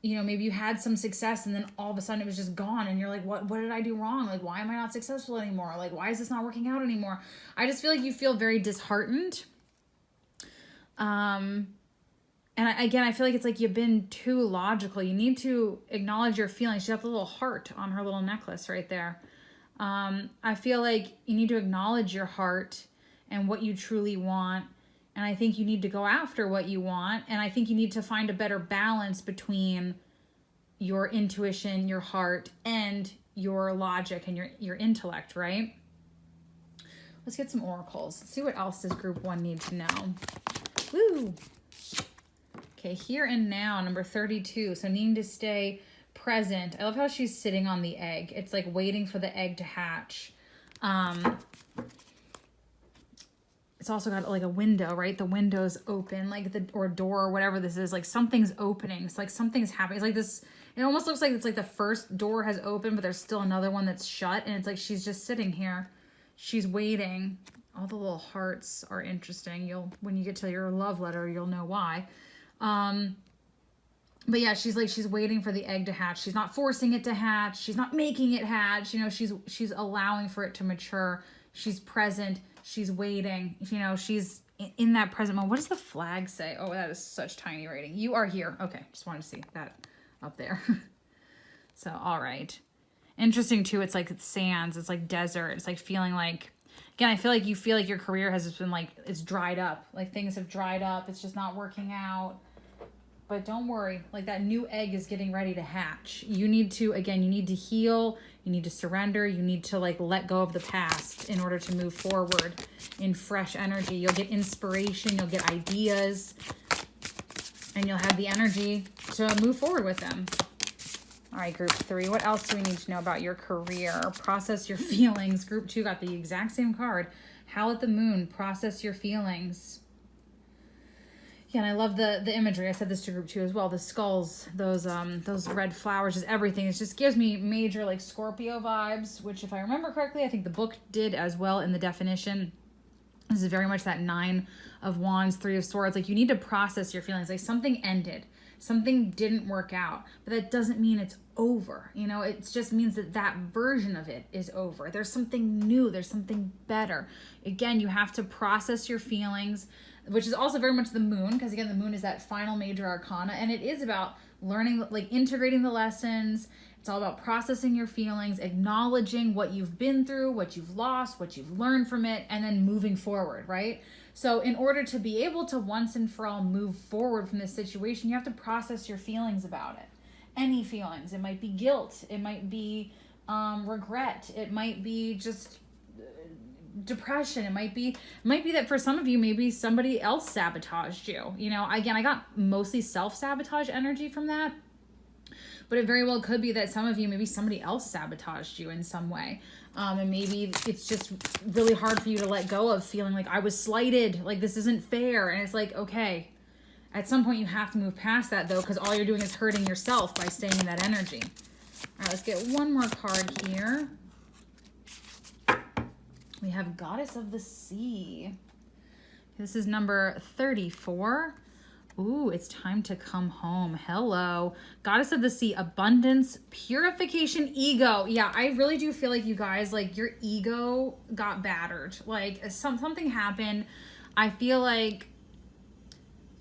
you know, maybe you had some success and then all of a sudden it was just gone and you're like, what did I do wrong? Like, why am I not successful anymore? Like, why is this not working out anymore? I just feel like you feel very disheartened. And I feel like it's like you've been too logical. You need to acknowledge your feelings. She has a little heart on her little necklace right there. I feel like you need to acknowledge your heart and what you truly want. And I think you need to go after what you want. And I think you need to find a better balance between your intuition, your heart, and your logic and your intellect, right? Let's get some oracles. Let's see what else does group 1 need to know. Woo! Okay, here and now, number 32. So needing to stay present. I love how she's sitting on the egg. It's like waiting for the egg to hatch. It's also got like a window, right? The window's open, like or door or whatever this is, like something's opening. It's like something's happening. It's like this, it almost looks like it's like the first door has opened, but there's still another one that's shut. And it's like, she's just sitting here. She's waiting. All the little hearts are interesting. When you get to your love letter, you'll know why. But yeah, she's waiting for the egg to hatch. She's not forcing it to hatch. She's not making it hatch. You know, she's allowing for it to mature. She's present. She's waiting, you know, she's in that present moment. What does the flag say? Oh, that is such tiny writing. You are here. Okay, just wanted to see that up there. So, all right. Interesting, too. It's like it's sands. It's like desert. It's like feeling like, again, I feel like you feel like your career has been like, it's dried up. Like things have dried up. It's just not working out. But don't worry, like that new egg is getting ready to hatch. You need to, again, you need to heal, you need to surrender, you need to like let go of the past in order to move forward in fresh energy. You'll get inspiration, you'll get ideas, and you'll have the energy to move forward with them. All right, group 3, what else do we need to know about your career? Process your feelings. Group 2 got the exact same card. Howl at the moon, process your feelings. Yeah, and I love the imagery. I said this to group 2 as well. The skulls, those red flowers, just everything. It just gives me major like Scorpio vibes, which if I remember correctly, I think the book did as well in the definition. This is very much that 9 of Wands, 3 of Swords. Like you need to process your feelings. Like something ended, something didn't work out, but that doesn't mean it's over. You know, it just means that version of it is over. There's something new. There's something better. Again, you have to process your feelings, which is also very much the moon, because again, the moon is that final major arcana, and it is about learning, like integrating the lessons. It's all about processing your feelings, acknowledging what you've been through, what you've lost, what you've learned from it, and then moving forward, right? So in order to be able to once and for all move forward from this situation, you have to process your feelings about it. Any feelings. It might be guilt. It might be regret. It might be just depression. It might be that for some of you, maybe somebody else sabotaged you. You know, again, I got mostly self-sabotage energy from that, but it very well could be that some of you, maybe somebody else sabotaged you in some way. And maybe it's just really hard for you to let go of feeling like I was slighted, like this isn't fair. And it's like, okay, At some point you have to move past that though, because all you're doing is hurting yourself by staying in that energy. All right, let's get one more card here. We have Goddess of the Sea. This is number 34. Ooh, it's time to come home. Hello. Goddess of the Sea, abundance, purification, ego. Yeah, I really do feel like you guys, like your ego got battered. Like something happened. I feel like,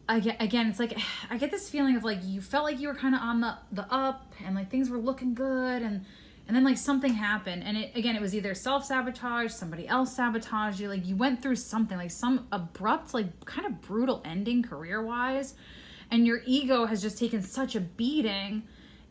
again, it's like, I get this feeling of like, you felt like you were kind of on the up and like things were looking good. And then like something happened. And it was either self-sabotage, somebody else sabotaged you. Like you went through something, like some abrupt, like kind of brutal ending career-wise. And your ego has just taken such a beating.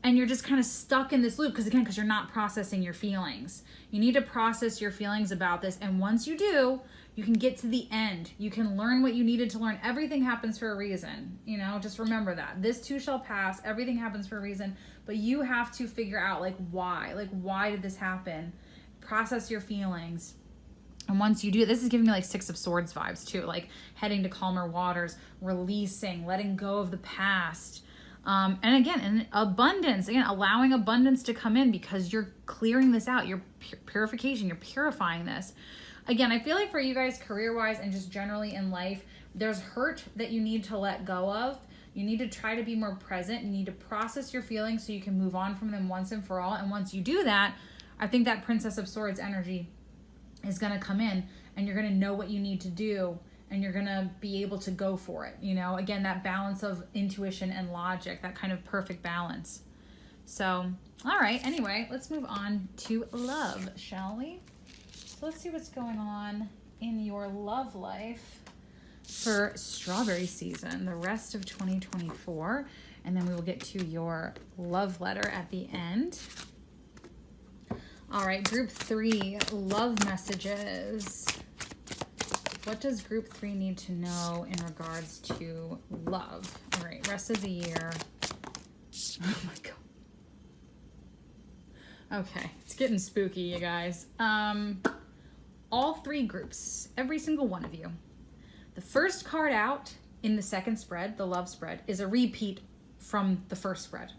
And you're just kind of stuck in this loop. Because you're not processing your feelings. You need to process your feelings about this. And once you do, you can get to the end. You can learn what you needed to learn. Everything happens for a reason. You know, just remember that. This too shall pass. Everything happens for a reason. But you have to figure out like why. Like why did this happen? Process your feelings. And once you do, this is giving me like Six of Swords vibes too. Like heading to calmer waters, releasing, letting go of the past. And again, in abundance, again, allowing abundance to come in because you're clearing this out. Your purification, you're purifying this. Again, I feel like for you guys career-wise and just generally in life, there's hurt that you need to let go of. You need to try to be more present. You need to process your feelings so you can move on from them once and for all. And once you do that, I think that Princess of Swords energy is going to come in and you're going to know what you need to do and you're going to be able to go for it. You know, again, that balance of intuition and logic, that kind of perfect balance. So, all right. Anyway, let's move on to love, shall we? So let's see what's going on in your love life for strawberry season, the rest of 2024. And then we will get to your love letter at the end. All right, group 3, love messages. What does group 3 need to know in regards to love? All right, rest of the year. Oh my God. Okay, it's getting spooky, you guys. All 3 groups, every single one of you. The first card out in the second spread, the love spread, is a repeat from the first spread.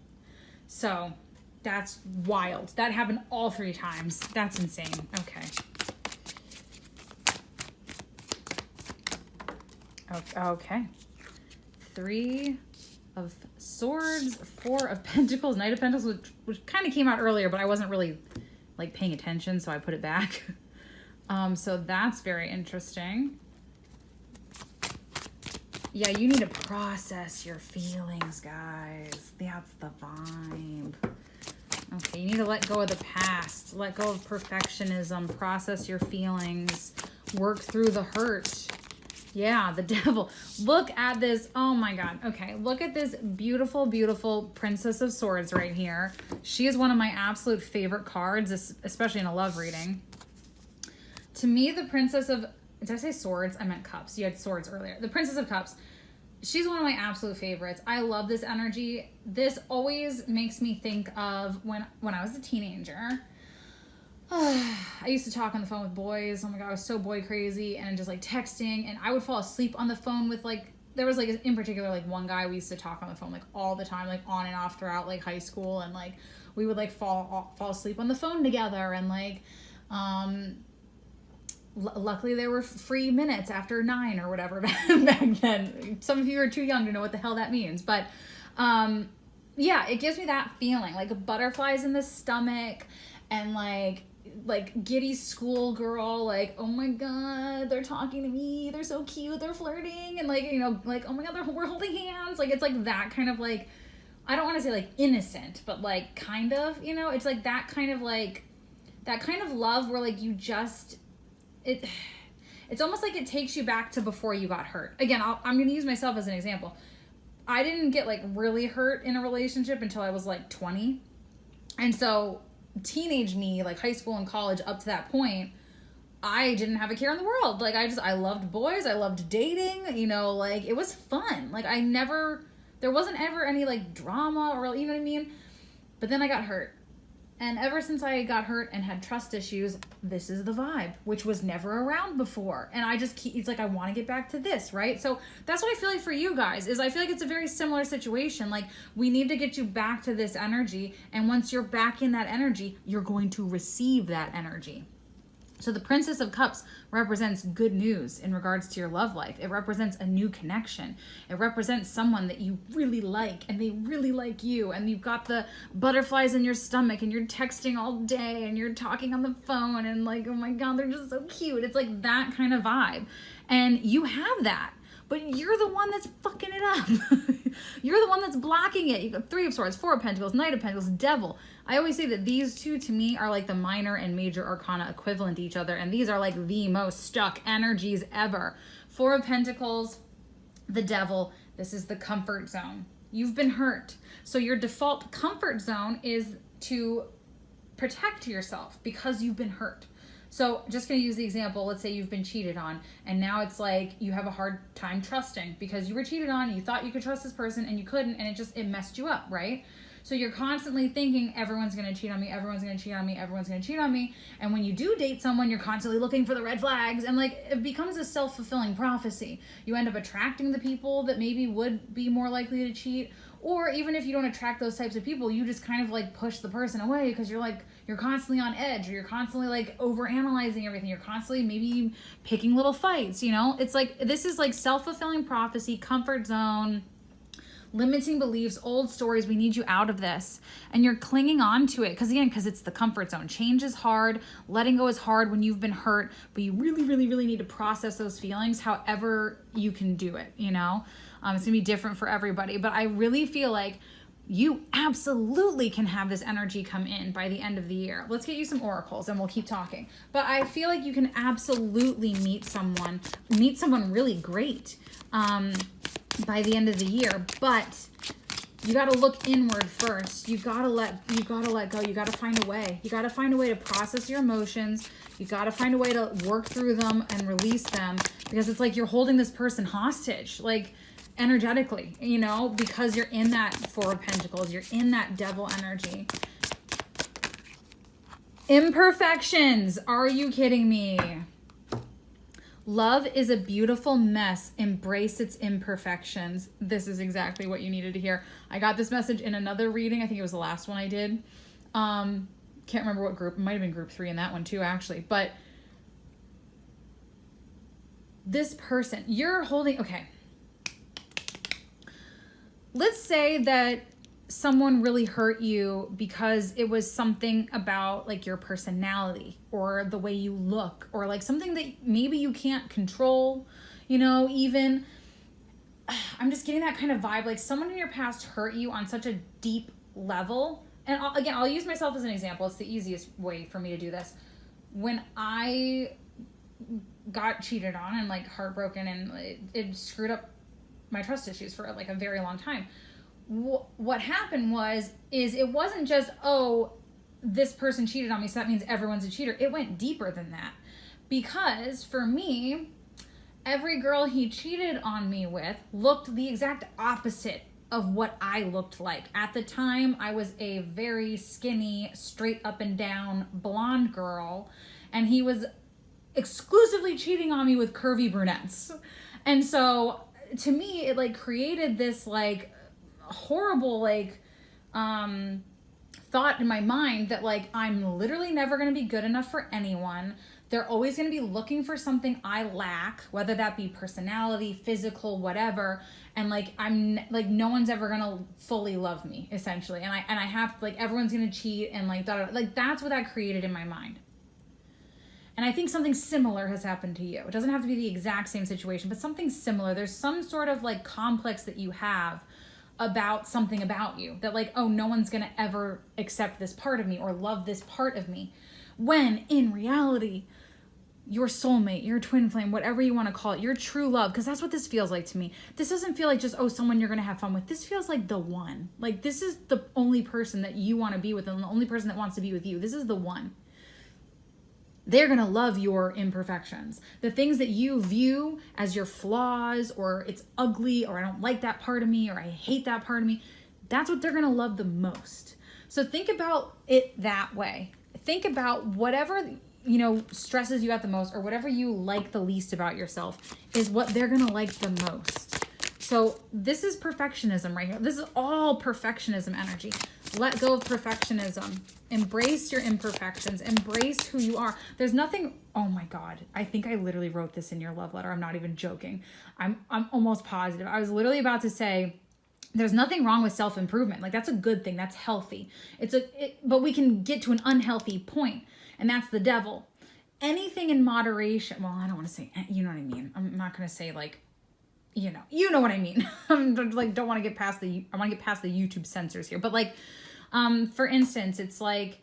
So that's wild. That happened all 3 times. That's insane. Okay. Okay. 3 of Swords, 4 of Pentacles, Knight of Pentacles, which kind of came out earlier, but I wasn't really like paying attention, so I put it back. So that's very interesting. Yeah, you need to process your feelings, guys. That's the vibe. Okay, you need to let go of the past. Let go of perfectionism. Process your feelings. Work through the hurt. Yeah, the devil. Look at this. Oh my God. Okay, look at this beautiful, beautiful Princess of Swords right here. She is one of my absolute favorite cards, especially in a love reading. To me, the Princess of... Did I say swords? I meant cups. You had swords earlier. The Princess of Cups. She's one of my absolute favorites. I love this energy. This always makes me think of when I was a teenager. I used to talk on the phone with boys. Oh my God, I was so boy crazy and just like texting. And I would fall asleep on the phone with like... There was like, in particular, like one guy we used to talk on the phone like all the time, like on and off throughout like high school. And like we would like fall asleep on the phone together and like... Luckily, there were free minutes after 9 or whatever back then. Some of you are too young to know what the hell that means. But, yeah, it gives me that feeling. Like butterflies in the stomach and, like giddy schoolgirl. Like, oh, my God, they're talking to me. They're so cute. They're flirting. And, like, you know, like, oh, my God, we're holding hands. Like, it's, like, that kind of, like, I don't want to say, like, innocent. But, like, kind of, you know? It's, like, that kind of, like, that kind of love where, like, you just... It's almost like it takes you back to before you got hurt. Again, I'm going to use myself as an example. I didn't get like really hurt in a relationship until I was like 20. And so teenage me, like high school and college up to that point, I didn't have a care in the world. Like I loved boys. I loved dating, you know, like it was fun. Like there wasn't ever any like drama or, you know what I mean? But then I got hurt. And ever since I got hurt and had trust issues, this is the vibe, which was never around before. And I just keep, it's like, I want to get back to this, right? So that's what I feel like for you guys is I feel like it's a very similar situation. Like we need to get you back to this energy. And once you're back in that energy, you're going to receive that energy. So the Princess of Cups represents good news in regards to your love life. It represents a new connection. It represents someone that you really like and they really like you, and you've got the butterflies in your stomach and you're texting all day and you're talking on the phone and like, oh my God, they're just so cute. It's like that kind of vibe. And you have that. But you're the one that's fucking it up. You're the one that's blocking it. You've got Three of Swords, Four of Pentacles, Knight of Pentacles, Devil. I always say that these two to me are like the minor and major arcana equivalent to each other. And these are like the most stuck energies ever. Four of Pentacles, the Devil. This is the comfort zone. You've been hurt. So your default comfort zone is to protect yourself because you've been hurt. So just going to use the example, let's say you've been cheated on and now it's like you have a hard time trusting because you were cheated on and you thought you could trust this person and you couldn't, and it messed you up, right? So you're constantly thinking everyone's going to cheat on me, everyone's going to cheat on me, everyone's going to cheat on me. And when you do date someone, you're constantly looking for the red flags, and like it becomes a self-fulfilling prophecy. You end up attracting the people that maybe would be more likely to cheat. Or even if you don't attract those types of people, you just kind of like push the person away because you're like, you're constantly on edge, or you're constantly like overanalyzing everything. You're constantly maybe picking little fights, you know? It's like, this is like self-fulfilling prophecy, comfort zone, limiting beliefs, old stories. We need you out of this. And you're clinging on to it because it's the comfort zone. Change is hard. Letting go is hard when you've been hurt, but you really, really, really need to process those feelings however you can do it, you know? It's gonna be different for everybody, but I really feel like you absolutely can have this energy come in by the end of the year. Let's get you some oracles and we'll keep talking. But I feel like you can absolutely meet someone really great by the end of the year. But you got to look inward first. You got to let go. You got to find a way. You got to find a way to process your emotions. You got to find a way to work through them and release them, because it's like you're holding this person hostage. Like, energetically, you know, because you're in that Four of Pentacles, you're in that Devil energy. Imperfections. Are you kidding me? Love is a beautiful mess. Embrace its imperfections. This is exactly what you needed to hear. I got this message in another reading. I think it was the last one I did. Can't remember what group. It might have been group 3 in that one too, actually. But this person, you're holding, okay. Let's say that someone really hurt you because it was something about like your personality or the way you look, or like something that maybe you can't control, you know, even. I'm just getting that kind of vibe. Like someone in your past hurt you on such a deep level. And I'll use myself as an example. It's the easiest way for me to do this. When I got cheated on and like heartbroken, and it screwed up my trust issues for like a very long time. What happened is it wasn't just, oh, this person cheated on me, so that means everyone's a cheater. It went deeper than that, because for me, every girl he cheated on me with looked the exact opposite of what I looked like. At the time, I was a very skinny, straight up and down blonde girl, and he was exclusively cheating on me with curvy brunettes. And so to me, it like created this like horrible like thought in my mind that like I'm literally never going to be good enough for anyone. They're always going to be looking for something I lack, whether that be personality, physical, whatever. And like I'm like no one's ever going to fully love me, essentially. And I have like everyone's going to cheat and like like that's what that created in my mind. And I think something similar has happened to you. It doesn't have to be the exact same situation, but something similar. There's some sort of like complex that you have about something about you that like, oh, no one's going to ever accept this part of me or love this part of me. When in reality, your soulmate, your twin flame, whatever you want to call it, your true love, because that's what this feels like to me. This doesn't feel like just, oh, someone you're going to have fun with. This feels like the one. Like this is the only person that you want to be with and the only person that wants to be with you. This is the one. They're going to love your imperfections. The things that you view as your flaws, or it's ugly, or I don't like that part of me, or I hate that part of me, that's what they're going to love the most. So think about it that way. Think about whatever, stresses you out the most or whatever you like the least about yourself is what they're going to like the most. So this is perfectionism right here. This is all perfectionism energy. Let go of perfectionism. Embrace your imperfections. Embrace who you are. There's nothing, oh my God. I think I literally wrote this in your love letter. I'm not even joking. I'm almost positive. I was literally about to say, there's nothing wrong with self-improvement. Like that's a good thing. That's healthy. But we can get to an unhealthy point, and that's the devil. Anything in moderation. Well, I don't want to say, you know what I mean? I'm not going to say like, you know what I mean? I'm like, I want to get past the YouTube censors here. But like, for instance, it's like,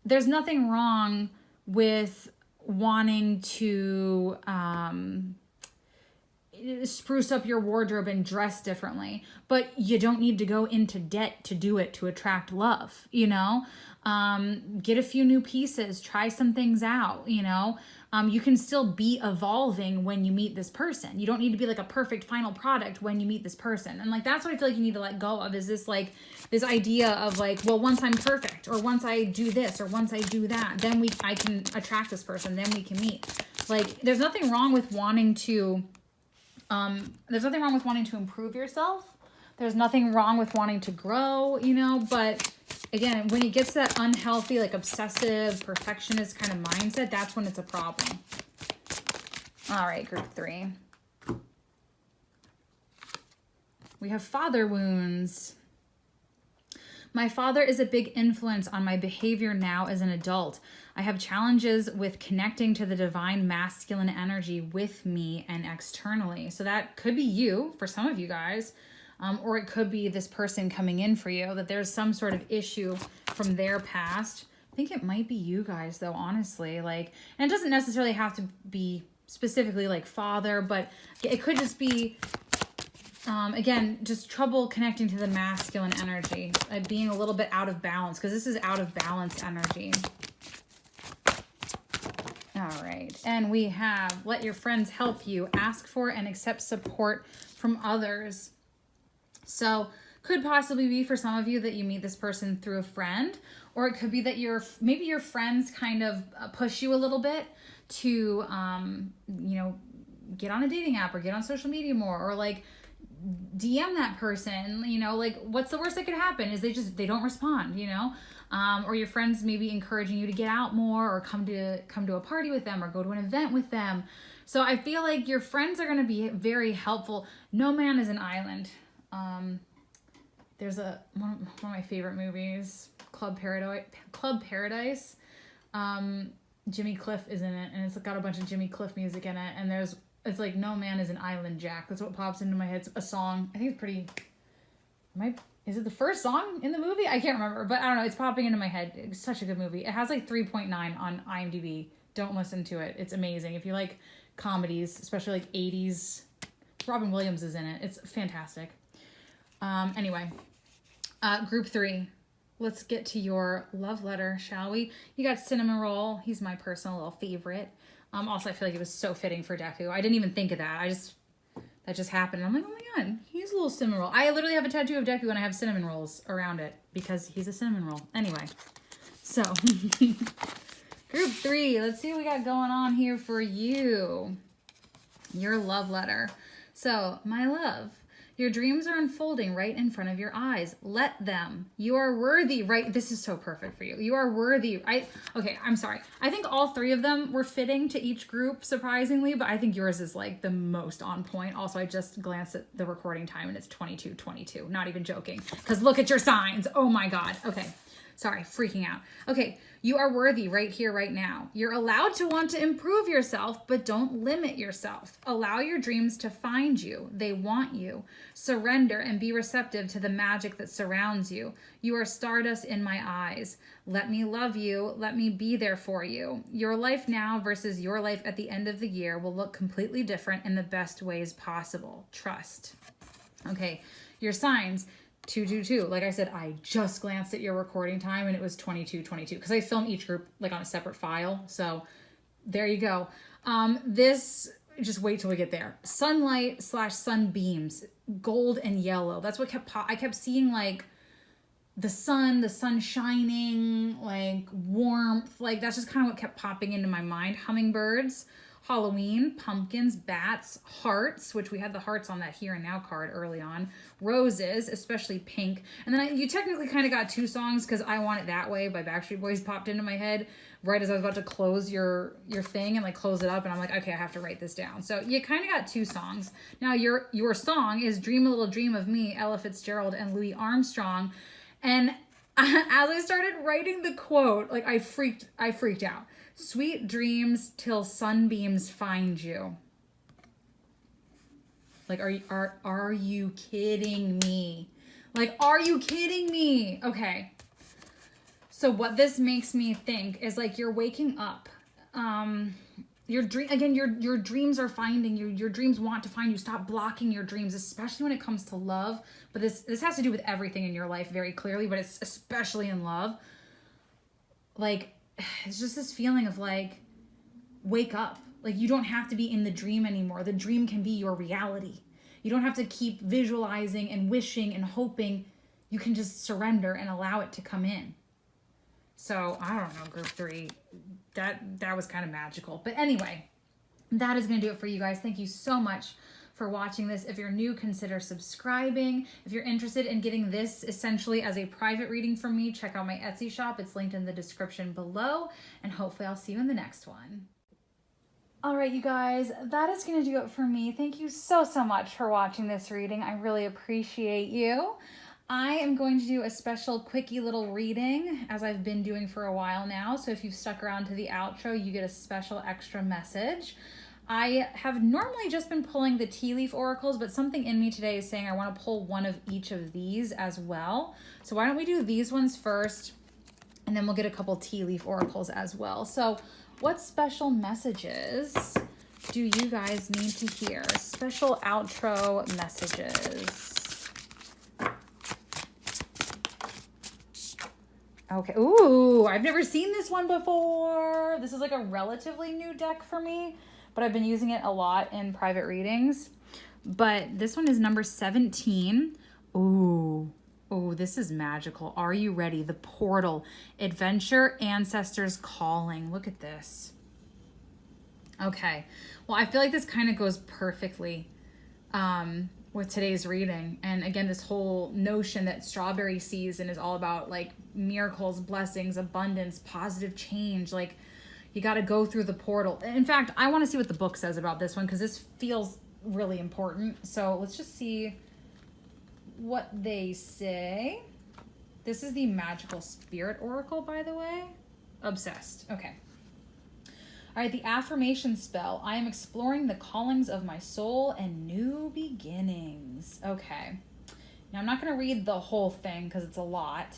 there's nothing wrong with wanting to, spruce up your wardrobe and dress differently, but you don't need to go into debt to do it to attract love, get a few new pieces, try some things out, you can still be evolving when you meet this person. You don't need to be like a perfect final product when you meet this person. And like, that's what I feel like you need to let go of, is this like this idea of like, well, once I'm perfect, or once I do this, or once I do that, then I can attract this person, then we can meet. Like, there's nothing wrong with wanting to improve yourself. There's nothing wrong with wanting to grow, but again, when it gets to that unhealthy, like obsessive, perfectionist kind of mindset, that's when it's a problem. All right, group 3. We have father wounds. My father is a big influence on my behavior now as an adult. I have challenges with connecting to the divine masculine energy with me and externally. So that could be you, for some of you guys, or it could be this person coming in for you, that there's some sort of issue from their past. I think it might be you guys though, honestly. Like, and it doesn't necessarily have to be specifically like father, but it could just be, again, just trouble connecting to the masculine energy, being a little bit out of balance, because this is out of balance energy. All right. And we have, let your friends help you, ask for and accept support from others. So could possibly be for some of you that you meet this person through a friend, or it could be that maybe your friends kind of push you a little bit to, get on a dating app or get on social media more, or like DM that person, like what's the worst that could happen is they don't respond, or your friends maybe encouraging you to get out more or come to a party with them or go to an event with them. So I feel like your friends are going to be very helpful. No man is an island. There's one of my favorite movies, Club Paradise. Jimmy Cliff is in it, and it's got a bunch of Jimmy Cliff music in it, and it's like, no man is an island, Jack. That's what pops into my head. It's a song. I think it's pretty, is it the first song in the movie? I can't remember, but I don't know. It's popping into my head. It's such a good movie. It has like 3.9 on IMDb. Don't listen to it. It's amazing. If you like comedies, especially like 80s, Robin Williams is in it. It's fantastic. Anyway, group 3. Let's get to your love letter, shall we? You got Cinnamon Roll. He's my personal little favorite. Also, I feel like it was so fitting for Deku. I didn't even think of that. That just happened. And I'm like, oh my God, he's a little cinnamon roll. I literally have a tattoo of Deku and I have cinnamon rolls around it because he's a cinnamon roll. Anyway, so group 3. Let's see what we got going on here for you. Your love letter. So, my love, your dreams are unfolding right in front of your eyes. Let them. You are worthy, right? This is so perfect for you. You are worthy. Okay, I'm sorry. I think all 3 of them were fitting to each group, surprisingly, but I think yours is like the most on point. Also, I just glanced at the recording time and it's 22:22. Not even joking. Because look at your signs. Oh my God. Okay. Sorry, freaking out. Okay, you are worthy right here, right now. You're allowed to want to improve yourself, but don't limit yourself. Allow your dreams to find you. They want you. Surrender and be receptive to the magic that surrounds you. You are stardust in my eyes. Let me love you. Let me be there for you. Your life now versus your life at the end of the year will look completely different in the best ways possible. Trust. Okay, your signs. 222. Like I said, I just glanced at your recording time and it was 22:22 because I film each group like on a separate file. So there you go. This, just wait till we get there. Sunlight / sunbeams, gold and yellow. That's what I kept seeing, like the sun shining, like warmth, like that's just kind of what kept popping into my mind. Hummingbirds, Halloween, pumpkins, bats, hearts, which we had the hearts on that Here and Now card early on, roses, especially pink. And then you technically kind of got two songs because I Want It That Way by Backstreet Boys popped into my head right as I was about to close your thing and like close it up, and I'm like, okay, I have to write this down. So you kind of got two songs. Now your song is Dream a Little Dream of Me, Ella Fitzgerald and Louis Armstrong. And as I started writing the quote, like I freaked out. Sweet dreams till sunbeams find you. Like, are you kidding me? Like, are you kidding me? Okay. So what this makes me think is like you're waking up. Your dreams are finding you. Your dreams want to find you. Stop blocking your dreams, especially when it comes to love. But this has to do with everything in your life very clearly, but it's especially in love. Like, it's just this feeling of like, wake up. Like, you don't have to be in the dream anymore. The dream can be your reality. You don't have to keep visualizing and wishing and hoping. You can just surrender and allow it to come in. So, I don't know, group 3, that was kind of magical. But anyway, that is going to do it for you guys. Thank you so much for watching this. If you're new, consider subscribing. If you're interested in getting this essentially as a private reading from me, check out my Etsy shop. It's linked in the description below. And hopefully I'll see you in the next one. All right, you guys, that is going to do it for me. Thank you so much for watching this reading. I really appreciate you. I am going to do a special quickie little reading as I've been doing for a while now. So if you've stuck around to the outro, you get a special extra message. I have normally just been pulling the tea leaf oracles, but something in me today is saying I want to pull one of each of these as well. So why don't we do these ones first, and then we'll get a couple tea leaf oracles as well. So what special messages do you guys need to hear? Special outro messages. Okay. Ooh, I've never seen this one before. This is like a relatively new deck for me, but I've been using it a lot in private readings. But this one is number 17. Ooh. Oh, this is magical. Are you ready? The Portal. Adventure, Ancestors Calling. Look at this. Okay. Well, I feel like this kind of goes perfectly with today's reading. And again, this whole notion that strawberry season is all about like miracles, blessings, abundance, positive change. Like, you got to go through the portal. In fact, I want to see what the book says about this one because this feels really important. So let's just see what they say. This is the Magical Spirit Oracle, by the way. Obsessed. Okay. All right, the affirmation spell. I am exploring the callings of my soul and new beginnings. Okay. Now, I'm not going to read the whole thing because it's a lot,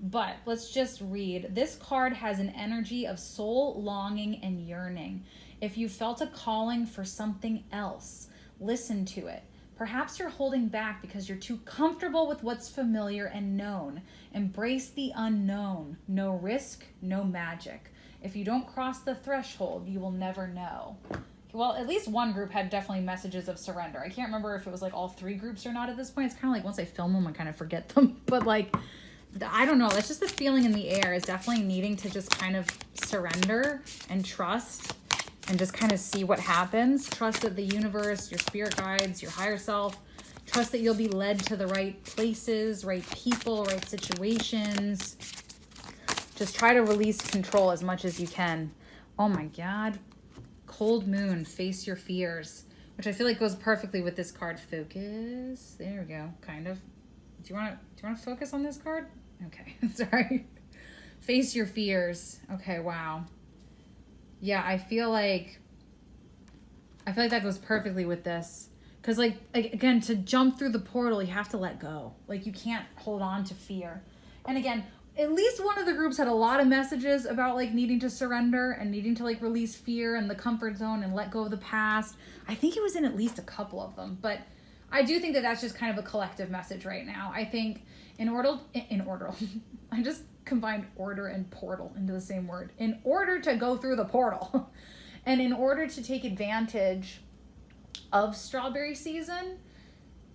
but let's just read. This card has an energy of soul longing and yearning. If you felt a calling for something else, listen to it. Perhaps you're holding back because you're too comfortable with what's familiar and known. Embrace the unknown. No risk, no magic. If you don't cross the threshold, you will never know. Well, at least one group had definitely messages of surrender. I can't remember if it was like all 3 groups or not at this point. It's kind of like once I film them, I kind of forget them. But like, I don't know. That's just the feeling in the air is definitely needing to just kind of surrender and trust and just kind of see what happens. Trust that the universe, your spirit guides, your higher self, trust that you'll be led to the right places, right people, right situations. Just try to release control as much as you can. Oh my God. Cold Moon, face your fears, which I feel like goes perfectly with this card. Focus. There we go. Kind of. Do you want to focus on this card? Okay. Sorry. Face your fears. Okay. Wow. Yeah. I feel like that goes perfectly with this. Cause like, again, to jump through the portal, you have to let go. Like, you can't hold on to fear. And again, at least one of the groups had a lot of messages about like needing to surrender and needing to like release fear and the comfort zone and let go of the past. I think it was in at least a couple of them, but I do think that that's just kind of a collective message right now. I think in order, I just combined order and portal into the same word. In order to go through the portal and in order to take advantage of strawberry season,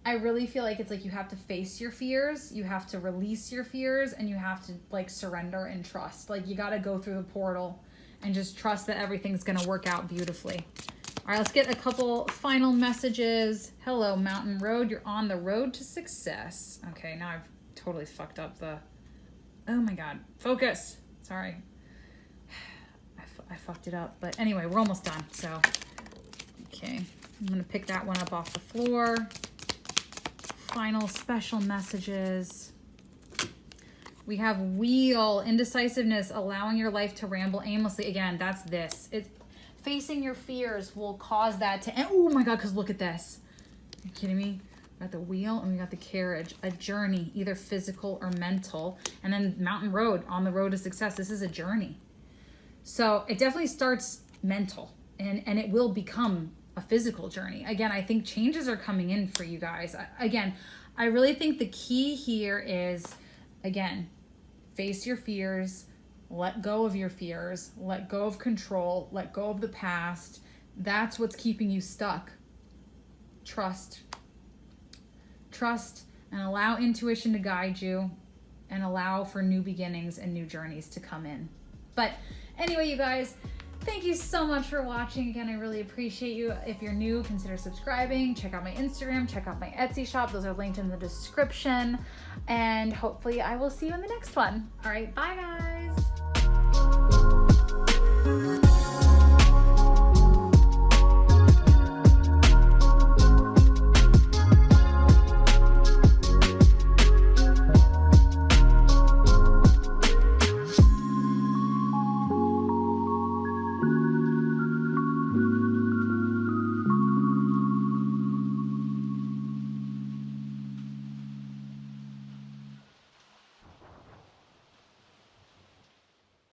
I really feel like it's like you have to face your fears, you have to release your fears, and you have to like surrender and trust. Like you got to go through the portal and just trust that everything's going to work out beautifully. All right, let's get a couple final messages. Hello, Mountain Road. You're on the road to success. Okay, now I've totally fucked up the... Oh my God. Focus. Sorry. I fucked it up. But anyway, we're almost done. So, okay. I'm going to pick that one up off the floor. Final special messages. We have Wheel, indecisiveness, allowing your life to ramble aimlessly. Again, that's this. It's facing your fears will cause that to... Oh my God, because look at this. Are you kidding me? We got the Wheel and we got the Carriage. A journey, either physical or mental. And then Mountain Road, on the road to success. This is a journey. So it definitely starts mental and it will become a physical journey. Again, I think changes are coming in for you guys. I really think the key here is, again, face your fears, let go of your fears, let go of control, let go of the past. That's what's keeping you stuck. Trust. Trust and allow intuition to guide you and allow for new beginnings and new journeys to come in. But anyway, you guys, thank you so much for watching. Again, I really appreciate you. If you're new, consider subscribing. Check out my Instagram, check out my Etsy shop. Those are linked in the description. And hopefully I will see you in the next one. All right, bye guys.